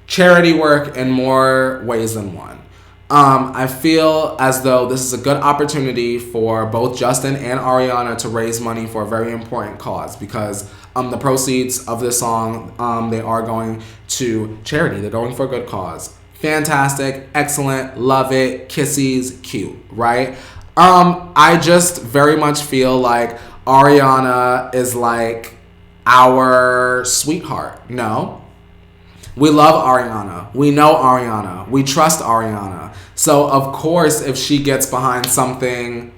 charity work in more ways than one. I feel as though this is a good opportunity for both Justin and Ariana to raise money for a very important cause, because the proceeds of this song, they are going to charity. They're going for a good cause. Fantastic, excellent, love it, kissies, cute, right? I just very much feel like Ariana is like our sweetheart. No. We love Ariana. We know Ariana. We trust Ariana. So, of course, if she gets behind something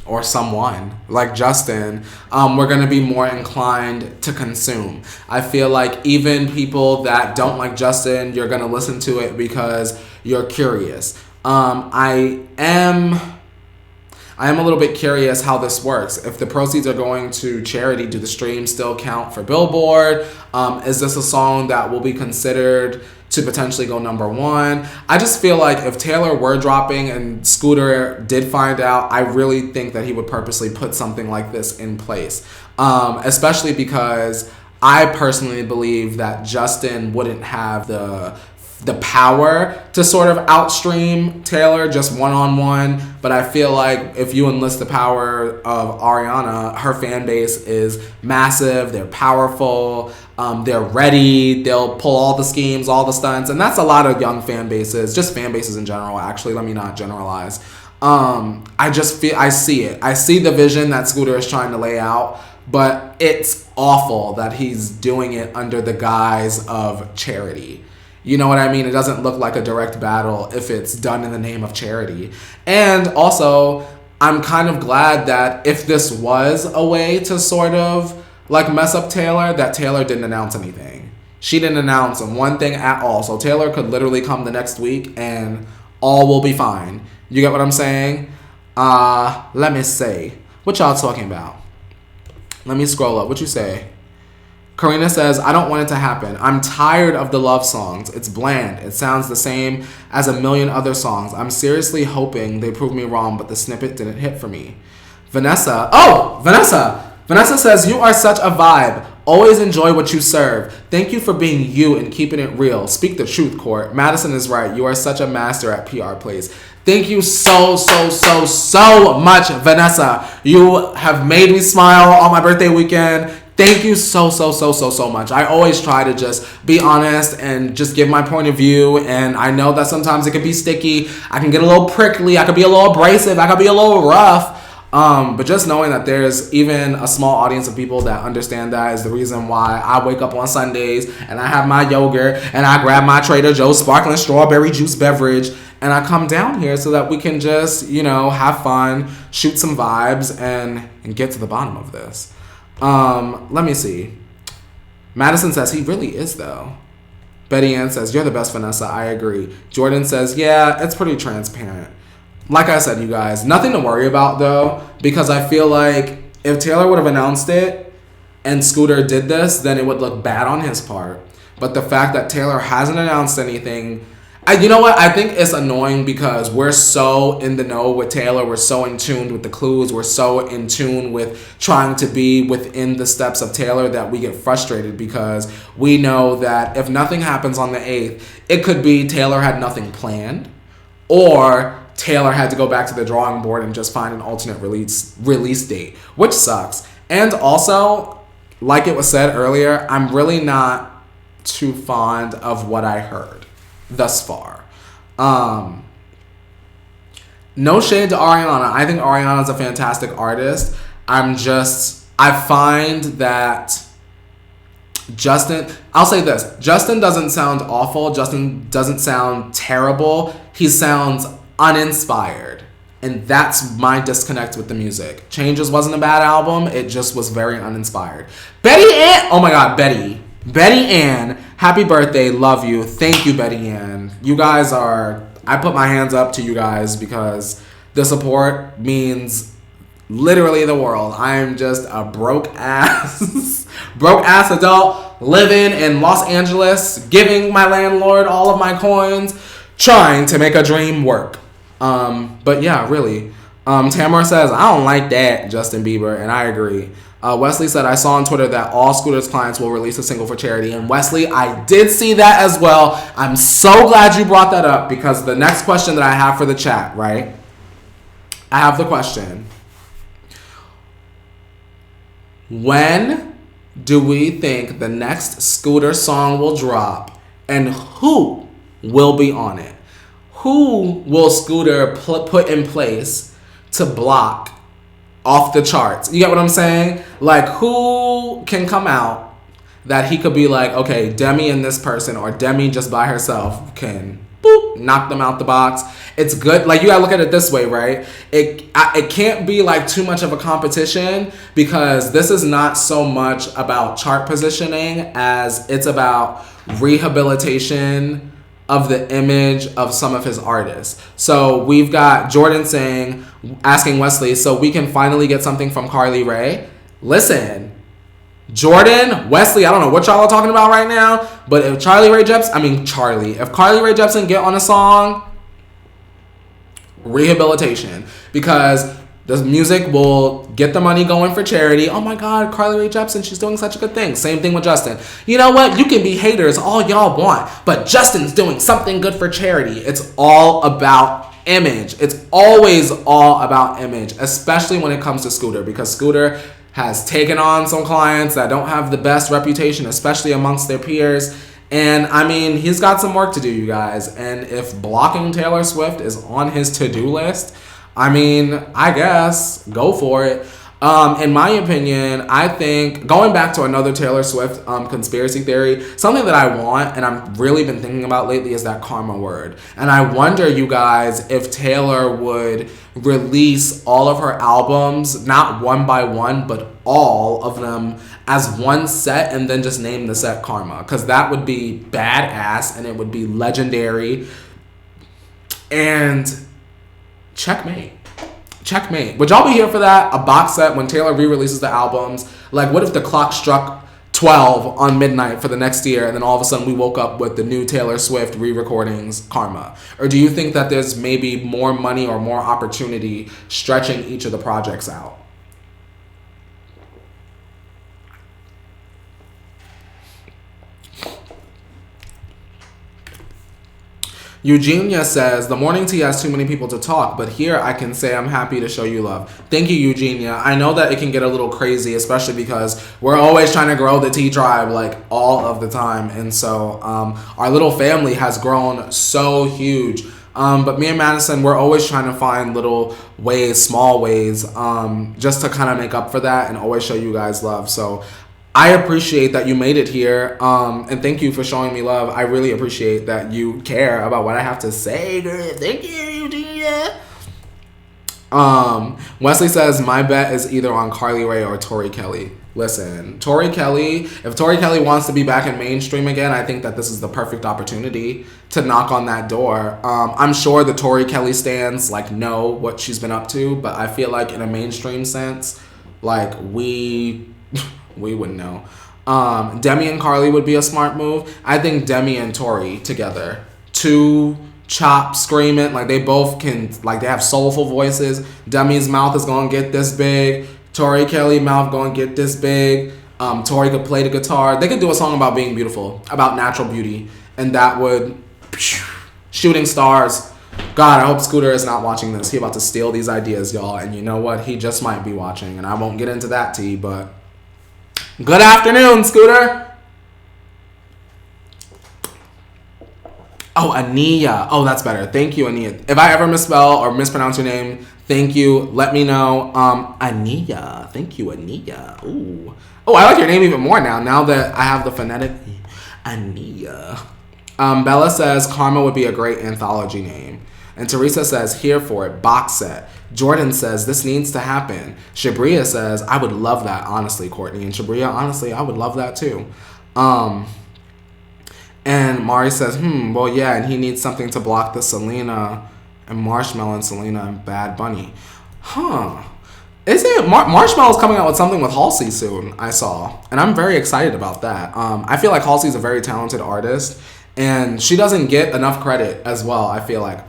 or someone like Justin, we're going to be more inclined to consume. I feel like even people that don't like Justin, you're going to listen to it because you're curious. I am a little bit curious how this works. If the proceeds are going to charity, do the streams still count for Billboard? Is this a song that will be considered to potentially go #1? I just feel like if Taylor were dropping and Scooter did find out, I really think that he would purposely put something like this in place. Especially because I personally believe that Justin wouldn't have the power to sort of outstream Taylor just one-on-one, but I feel like if you enlist the power of Ariana, her fan base is massive, they're powerful, they're ready, they'll pull all the schemes, all the stunts, and that's a lot of young fan bases, just fan bases in general, actually, let me not generalize. I see it. I see the vision that Scooter is trying to lay out, but it's awful that he's doing it under the guise of charity. You know what I mean? It doesn't look like a direct battle if it's done in the name of charity. And also, I'm kind of glad that if this was a way to sort of like mess up Taylor, that Taylor didn't announce anything. She didn't announce one thing at all. So Taylor could literally come the next week and all will be fine. You get what I'm saying? Let me see. What y'all talking about? Let me scroll up. What you say? Karina says, I don't want it to happen. I'm tired of the love songs. It's bland. It sounds the same as a million other songs. I'm seriously hoping they prove me wrong, but the snippet didn't hit for me. Vanessa says, you are such a vibe. Always enjoy what you serve. Thank you for being you and keeping it real. Speak the truth, Court. Madison is right. You are such a master at PR plays. Thank you so much, Vanessa. You have made me smile on my birthday weekend. Thank you so much. I always try to just be honest and just give my point of view. And I know that sometimes it can be sticky. I can get a little prickly. I could be a little abrasive. I could be a little rough. But just knowing that there's even a small audience of people that understand that is the reason why I wake up on Sundays and I have my yogurt and I grab my Trader Joe's sparkling strawberry juice beverage and I come down here so that we can just, have fun, shoot some vibes, and get to the bottom of this. Let me see. Madison says, he really is, though. Betty Ann says, you're the best, Vanessa. I agree. Jordan says, yeah, it's pretty transparent. Like I said, you guys, nothing to worry about, though, because I feel like if Taylor would have announced it and Scooter did this, then it would look bad on his part. But the fact that Taylor hasn't announced anything, you know what? I think it's annoying because we're so in the know with Taylor. We're so in tune with the clues. We're so in tune with trying to be within the steps of Taylor that we get frustrated because we know that if nothing happens on the 8th, it could be Taylor had nothing planned or Taylor had to go back to the drawing board and just find an alternate release date, which sucks. And also, like it was said earlier, I'm really not too fond of what I heard thus far. no shade to Ariana. I think Ariana's a fantastic artist. I find that Justin, I'll say this. Justin doesn't sound awful. Justin doesn't sound terrible. He sounds uninspired. And that's my disconnect with the music. Changes wasn't a bad album. It just was very uninspired. Betty Ann. Oh my God, Betty. Betty Ann. Happy birthday. Love you. Thank you, Betty Ann. You guys are... I put my hands up to you guys because the support means literally the world. I am just a broke ass adult living in Los Angeles, giving my landlord all of my coins, trying to make a dream work. But yeah, really. Tamara says, I don't like that, Justin Bieber, and I agree. Wesley said, I saw on Twitter that all Scooter's clients will release a single for charity. And Wesley, I did see that as well. I'm so glad you brought that up because the next question that I have for the chat, right? I have the question. When do we think the next Scooter song will drop and who will be on it? Who will Scooter put in place to block off the charts? You get what I'm saying? Like, who can come out that he could be like, okay, Demi and this person, or Demi just by herself can boop, knock them out the box. It's good. Like, you gotta look at it this way, right? It can't be like too much of a competition because this is not so much about chart positioning as it's about rehabilitation of the image of some of his artists. So we've got Jordan asking Wesley, so we can finally get something from Carly Rae. Listen, Jordan, Wesley, I don't know what y'all are talking about right now, but if Carly Rae Jepsen get on a song, rehabilitation, because the music will get the money going for charity. Oh my God, Carly Rae Jepsen, she's doing such a good thing. Same thing with Justin. You know what? You can be haters all y'all want, but Justin's doing something good for charity. It's all about image. It's always all about image, especially when it comes to Scooter, because Scooter has taken on some clients that don't have the best reputation, especially amongst their peers. And I mean, he's got some work to do, you guys. And if blocking Taylor Swift is on his to-do list, I mean, I guess, go for it. In my opinion, I think, going back to another Taylor Swift conspiracy theory, something that I want and I've really been thinking about lately is that karma word. And I wonder, you guys, if Taylor would release all of her albums, not one by one, but all of them as one set and then just name the set Karma. Because that would be badass and it would be legendary. And checkmate. Would y'all be here for that? A box set when Taylor re-releases the albums? Like, what if the clock struck 12 on midnight for the next year and then all of a sudden we woke up with the new Taylor Swift re-recordings Karma? Or do you think that there's maybe more money or more opportunity stretching each of the projects out? Eugenia says, the morning tea has too many people to talk, but here I can say I'm happy to show you love. Thank you, Eugenia. I know that it can get a little crazy, especially because we're always trying to grow the tea tribe like all of the time. And so our little family has grown so huge. But me and Madison, we're always trying to find little ways, small ways, just to kind of make up for that and always show you guys love. So I appreciate that you made it here, and thank you for showing me love. I really appreciate that you care about what I have to say, girl. Thank you, Eugenia. Wesley says, my bet is either on Carly Rae or Tori Kelly. Listen, Tori Kelly, if Tori Kelly wants to be back in mainstream again, I think that this is the perfect opportunity to knock on that door. I'm sure the Tori Kelly stans know what she's been up to, but I feel like in a mainstream sense, we wouldn't know. Demi and Carly would be a smart move. I think Demi and Tori together, two chop screaming, they both can, they have soulful voices. Demi's mouth is gonna get this big. Tori Kelly mouth gonna get this big. Tori could play the guitar. They could do a song about being beautiful, about natural beauty, and that would shooting stars. God, I hope Scooter is not watching this. He about to steal these ideas, y'all. And you know what? He just might be watching, and I won't get into that tea, but good afternoon, Scooter. Oh, Ania. Oh, that's better. Thank you, Ania. If I ever misspell or mispronounce your name, thank you. Let me know. Ania. Thank you, Ania. Ooh. Oh, I like your name even more now. Now that I have the phonetic. Ania. Bella says Karma would be a great anthology name. And Teresa says, here for it, box set. Jordan says, this needs to happen. Shabria says, I would love that, honestly, Courtney. And Shabria, honestly, I would love that too. And Mari says, well, yeah, and he needs something to block the Selena and Marshmello and Selena and Bad Bunny. Isn't Marshmellow's coming out with something with Halsey soon, I saw. And I'm very excited about that. I feel like Halsey's a very talented artist. And she doesn't get enough credit as well, I feel like.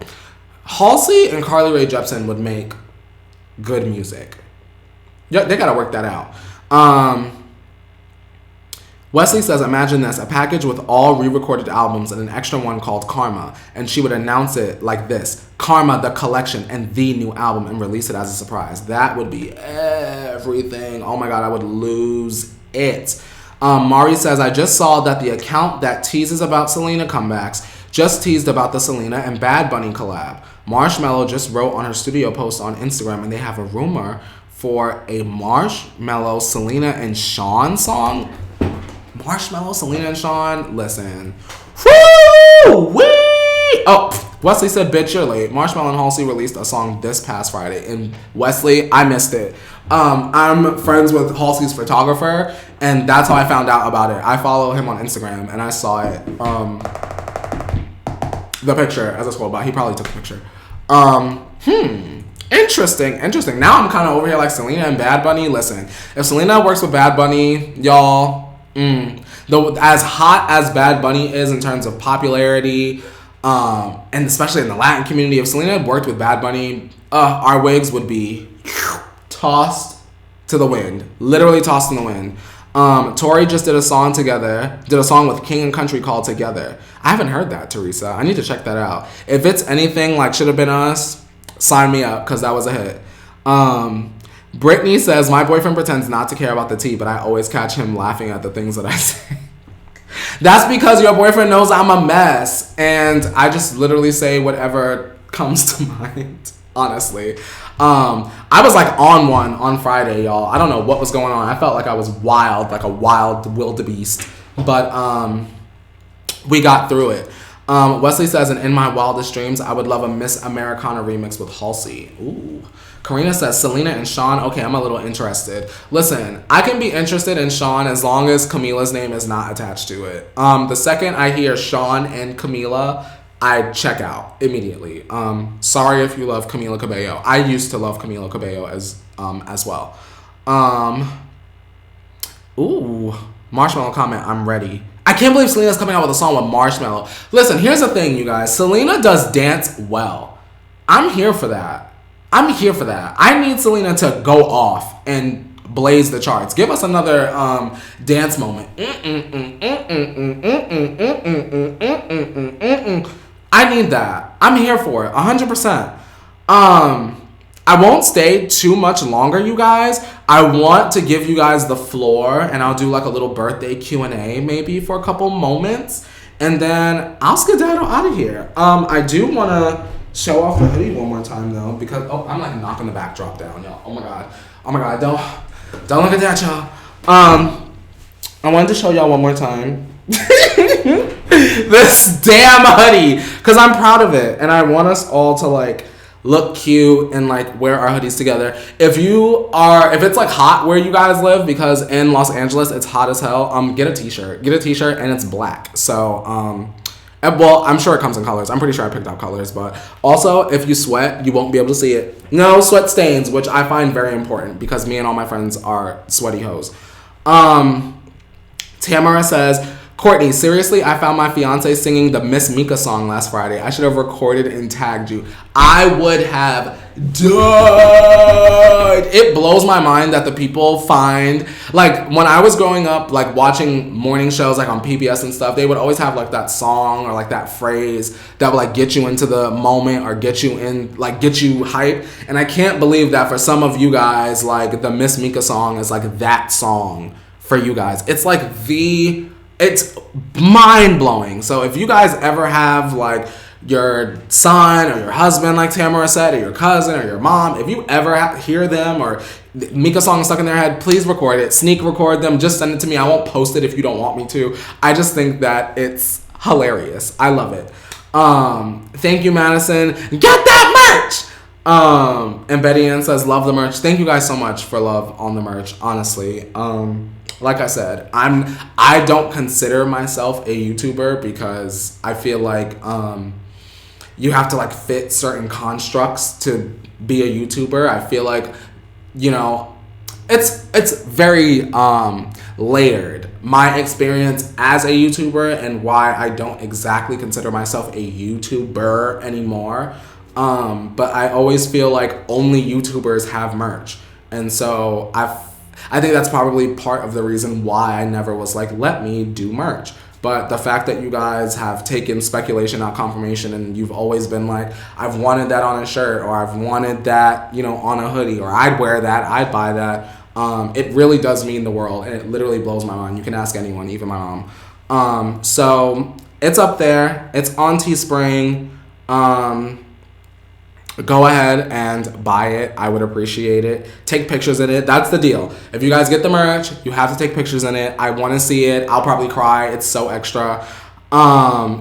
Halsey and Carly Rae Jepsen would make good music. Yeah, they gotta work that out. Wesley says, imagine this, a package with all re-recorded albums and an extra one called Karma. And she would announce it like this, Karma, the collection, and the new album, and release it as a surprise. That would be everything. Oh my God, I would lose it. Mari says, I just saw that the account that teases about Selena comebacks just teased about the Selena and Bad Bunny collab. Marshmello just wrote on her studio post on Instagram, and they have a rumor for a Marshmello, Selena, and Sean song. Marshmello, Selena, and Sean. Listen. Woo-wee! Oh, Wesley said, bitch, you're late. Marshmello and Halsey released a song this past Friday. And Wesley, I missed it. I'm friends with Halsey's photographer, and that's how I found out about it. I follow him on Instagram, and I saw it. The picture as I scrolled by. He probably took a picture. Interesting. Now I'm kind of over here like Selena and Bad Bunny. Listen, if Selena works with Bad Bunny, y'all, as hot as Bad Bunny is in terms of popularity, and especially in the Latin community, if Selena worked with Bad Bunny, our wigs would be tossed to the wind. Literally tossed in the wind. Tori just did a song with King and Country called Together. I haven't heard that, Teresa. I need to check that out. If it's anything like Should Have Been Us, sign me up, because that was a hit. Brittany says, my boyfriend pretends not to care about the tea, but I always catch him laughing at the things that I say. That's because your boyfriend knows I'm a mess, and I just literally say whatever comes to mind, honestly. I was like on one on Friday, y'all. I don't know what was going on. I felt like I was wild, like a wild wildebeest. But we got through it. Wesley says, and in my wildest dreams, I would love a Miss Americana remix with Halsey. Ooh. Karina says, Selena and Sean. Okay, I'm a little interested. Listen, I can be interested in Sean as long as Camila's name is not attached to it. The second I hear Sean and Camila, I check out immediately. Sorry if you love Camila Cabello. I used to love Camila Cabello as well. Marshmello comment, I'm ready. I can't believe Selena's coming out with a song with Marshmello. Listen, here's the thing, you guys. Selena does dance well. I'm here for that. I need Selena to go off and blaze the charts. Give us another dance moment. I need that. I'm here for it, 100%. I won't stay too much longer, you guys. I want to give you guys the floor, and I'll do like a little birthday Q&A maybe for a couple moments, and then I'll skedaddle out of here. I do want to show off the hoodie one more time though, because I'm like knocking the backdrop down, y'all. Oh my god, don't look at that, y'all. I wanted to show y'all one more time this damn hoodie, because I'm proud of it, and I want us all to like look cute and like wear our hoodies together. If it's like hot where you guys live, because in Los Angeles it's hot as hell, get a t-shirt and it's black. So well, I'm sure it comes in colors. I'm pretty sure I picked out colors, but also if you sweat, you won't be able to see it. No sweat stains, which I find very important because me and all my friends are sweaty hoes. Tamara says, Courtney, seriously, I found my fiance singing the Miss Mika song last Friday. I should have recorded and tagged you. I would have died. It blows my mind that the people find, like, when I was growing up, like, watching morning shows, like, on PBS and stuff, they would always have, like, that song or, like, that phrase that would, like, get you into the moment or get you in, like, get you hype. And I can't believe that for some of you guys, like, the Miss Mika song is, like, that song for you guys. It's, like, the It's mind-blowing. So if you guys ever have like your son or your husband, like Tamara said, or your cousin or your mom, if you ever hear them or Mika song stuck in their head, please record it. Sneak record them. Just send it to me. I won't post it if you don't want me to. I just think that it's hilarious. I love it. Thank you, Madison. Get that merch! And Betty Ann says, love the merch. Thank you guys so much for love on the merch, honestly. Like I said, I don't consider myself a YouTuber because I feel like you have to like fit certain constructs to be a YouTuber. I feel like, you know, it's very layered. My experience as a YouTuber and why I don't exactly consider myself a YouTuber anymore. But I always feel like only YouTubers have merch. And so I think that's probably part of the reason why I never was like, let me do merch. But the fact that you guys have taken speculation, not confirmation, and you've always been like, I've wanted that on a shirt, or I've wanted that, you know, on a hoodie, or I'd wear that, I'd buy that. It really does mean the world, and it literally blows my mind. You can ask anyone, even my mom. So it's up there. It's on Teespring. Go ahead and buy it. I would appreciate it. Take pictures in it. That's the deal. If you guys get the merch, you have to take pictures in it. I want to see it. I'll probably cry. It's so extra.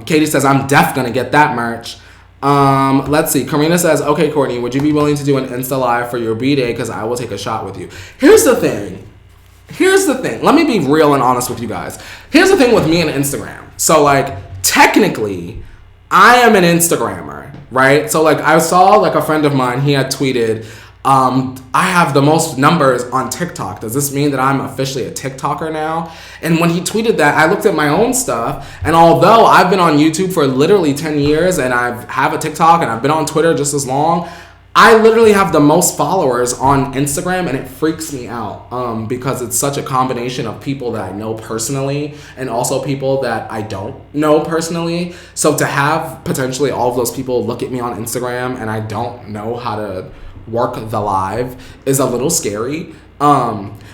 Katie says, I'm def gonna get that merch. Let's see. Karina says, okay, Courtney, would you be willing to do an Insta Live for your B-Day? Because I will take a shot with you. Here's the thing. Let me be real and honest with you guys. Here's the thing with me and Instagram. So, like, technically, I am an Instagrammer, right? So, like, I saw, like, a friend of mine, he had tweeted, I have the most numbers on TikTok. Does this mean that I'm officially a TikToker now? And when he tweeted that, I looked at my own stuff, and although I've been on YouTube for literally 10 years, and I have a TikTok, and I've been on Twitter just as long, I literally have the most followers on Instagram, and it freaks me out because it's such a combination of people that I know personally and also people that I don't know personally. So to have potentially all of those people look at me on Instagram and I don't know how to work the live is a little scary.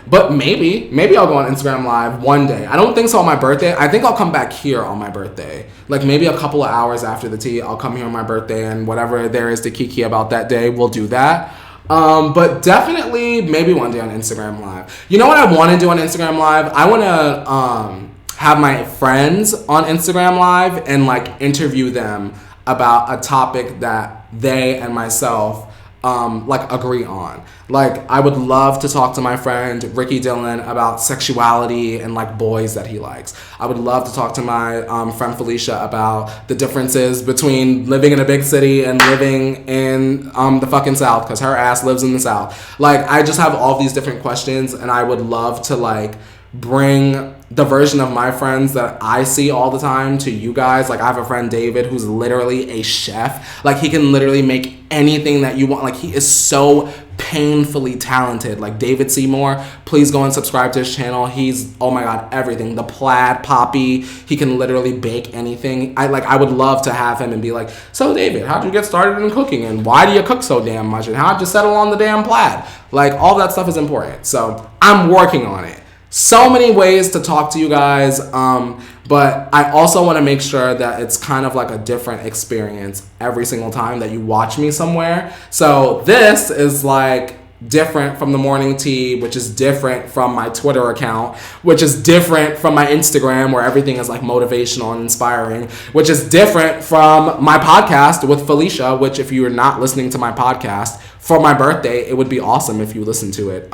But maybe I'll go on Instagram Live one day. I don't think so on my birthday. I think I'll come back here on my birthday. Like maybe a couple of hours after the tea, I'll come here on my birthday, and whatever there is to kiki about that day, we'll do that. But definitely maybe one day on Instagram Live. You know what I want to do on Instagram Live? I want to have my friends on Instagram Live and like interview them about a topic that they and myself like agree on. Like I would love to talk to my friend Ricky Dillon about sexuality and like boys that he likes. I would love to talk to my friend Felicia about the differences between living in a big city and living in the fucking South, because her ass lives in the South. Like I just have all these different questions, and I would love to like bring the version of my friends that I see all the time to you guys. Like I have a friend David who's literally a chef. Like he can literally make anything that you want. Like he is so painfully talented. Like David Seymour, please go and subscribe to his channel. He's, oh my god, everything. The plaid poppy, he can literally bake anything. I would love to have him and be like, so David, how'd you get started in cooking, and why do you cook so damn much, and how'd you settle on the damn plaid? Like all that stuff is important. So I'm working on it. So many ways to talk to you guys, but I also want to make sure that it's kind of like a different experience every single time that you watch me somewhere. So this is like different from the morning tea, which is different from my Twitter account, which is different from my Instagram where everything is like motivational and inspiring, which is different from my podcast with Felicia, which if you are not listening to my podcast for my birthday, it would be awesome if you listen to it.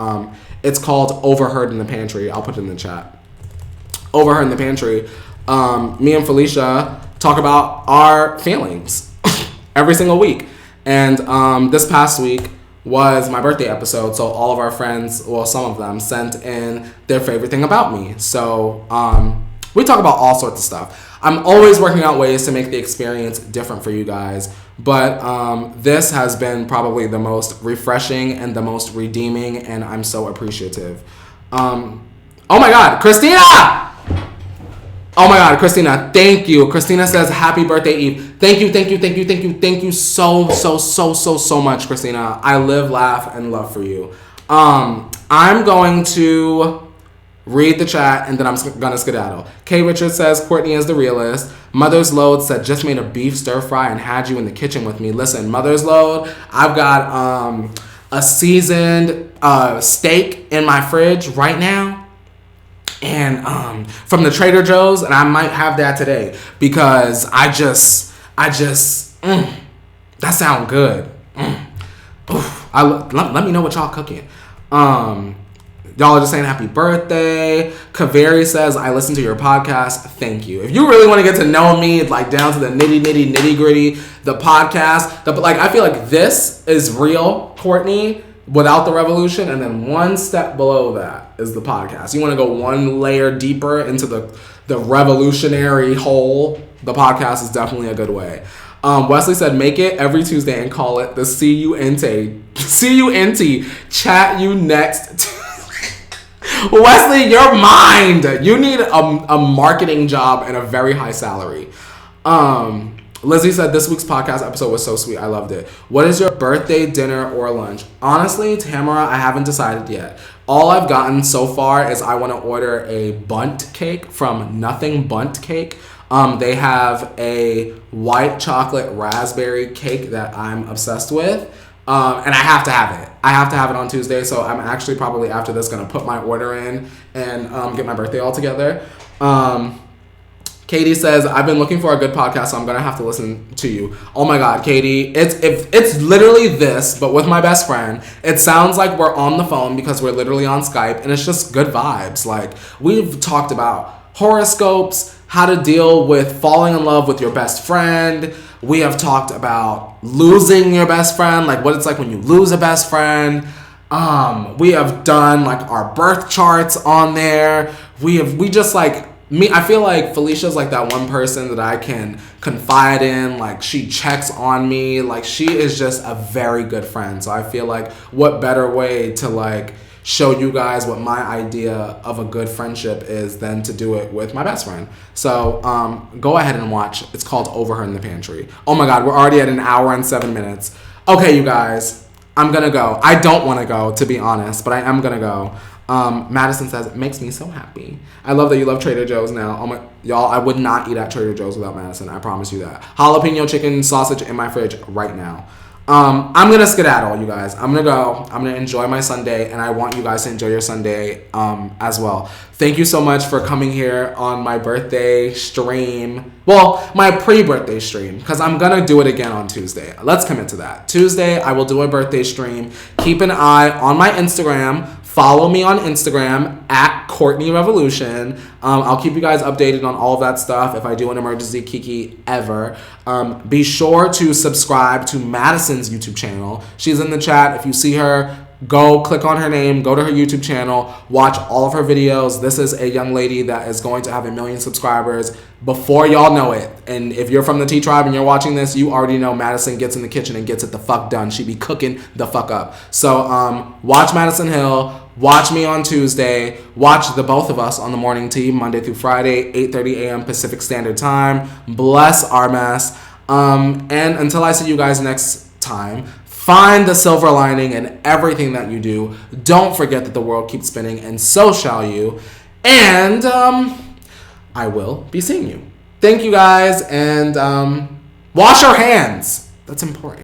It's called Overheard in the Pantry. I'll put it in the chat. Overheard in the Pantry. Me and Felicia talk about our feelings every single week. And this past week was my birthday episode. So all of our friends, well, some of them, sent in their favorite thing about me. So we talk about all sorts of stuff. I'm always working out ways to make the experience different for you guys. But this has been probably the most refreshing and the most redeeming, and I'm so appreciative. Oh my God, Christina! Oh my God, Christina, thank you. Christina says, happy birthday, Eve. Thank you so much, Christina. I live, laugh, and love for you. I'm going to read the chat, and then I'm gonna skedaddle. K. Richards says, Courtney is the realist. Mother's Load said, just made a beef stir fry and had you in the kitchen with me. Listen, Mother's Load, I've got a seasoned steak in my fridge right now. And from the Trader Joe's, and I might have that today because I just that sound good. Let me know what y'all cooking. Y'all are just saying happy birthday. Kaveri says, I listen to your podcast. Thank you. If you really want to get to know me, like down to the nitty gritty, the podcast, I feel like this is real Courtney without the revolution, and then one step below that is the podcast. You want to go one layer deeper into the revolutionary hole. The podcast is definitely a good way. Wesley said, make it every Tuesday and call it the CUNT. CUNT. Chat you next. Wesley, your mind. You need a marketing job and a very high salary. Lizzie said, this week's podcast episode was so sweet. I loved it. What is your birthday dinner or lunch? Honestly, Tamara, I haven't decided yet. All I've gotten so far is I want to order a bundt cake from Nothing Bundt Cake. They have a white chocolate raspberry cake that I'm obsessed with. And I have to have it. I have to have it on Tuesday. So I'm actually probably after this going to put my order in and get my birthday all together. Katie says, I've been looking for a good podcast, so I'm going to have to listen to you. Oh my God, Katie. It's literally this, but with my best friend. It sounds like we're on the phone because we're literally on Skype, and it's just good vibes. Like, we've talked about horoscopes, how to deal with falling in love with your best friend. We have talked about losing your best friend, like what it's like when you lose a best friend. We have done like our birth charts on there. I feel like Felicia's like that one person that I can confide in. Like, she checks on me. Like, she is just a very good friend. So I feel like what better way to like show you guys what my idea of a good friendship is than to do it with my best friend. So go ahead and watch. It's called Over Her in the Pantry. Oh my God, we're already at an hour and 7 minutes. Okay, you guys, I'm gonna go. I don't want to go, to be honest, but I am gonna go. Madison says, it makes me so happy. I love that you love Trader Joe's now. Oh my, y'all, I would not eat at Trader Joe's without Madison. I promise you that. Jalapeno chicken sausage in my fridge right now. I'm going to skedaddle, you guys. I'm going to go. I'm going to enjoy my Sunday, and I want you guys to enjoy your Sunday as well. Thank you so much for coming here on my birthday stream. Well, my pre-birthday stream, because I'm going to do it again on Tuesday. Let's commit to that. Tuesday, I will do a birthday stream. Keep an eye on my Instagram. Follow me on Instagram at CourtneyRevolution. I'll keep you guys updated on all of that stuff if I do an emergency Kiki ever. Be sure to subscribe to Madison's YouTube channel. She's in the chat. If you see her, go click on her name, go to her YouTube channel, watch all of her videos. This is a young lady that is going to have 1 million subscribers before y'all know it. And if you're from the T Tribe and you're watching this, you already know Madison gets in the kitchen and gets it the fuck done. She be cooking the fuck up. So watch Madison Hill. Watch me on Tuesday. Watch the both of us on the morning team, Monday through Friday, 8:30 a.m. Pacific Standard Time. Bless our mess. And until I see you guys next time, find the silver lining in everything that you do. Don't forget that the world keeps spinning, and so shall you. And I will be seeing you. Thank you guys, and wash your hands. That's important.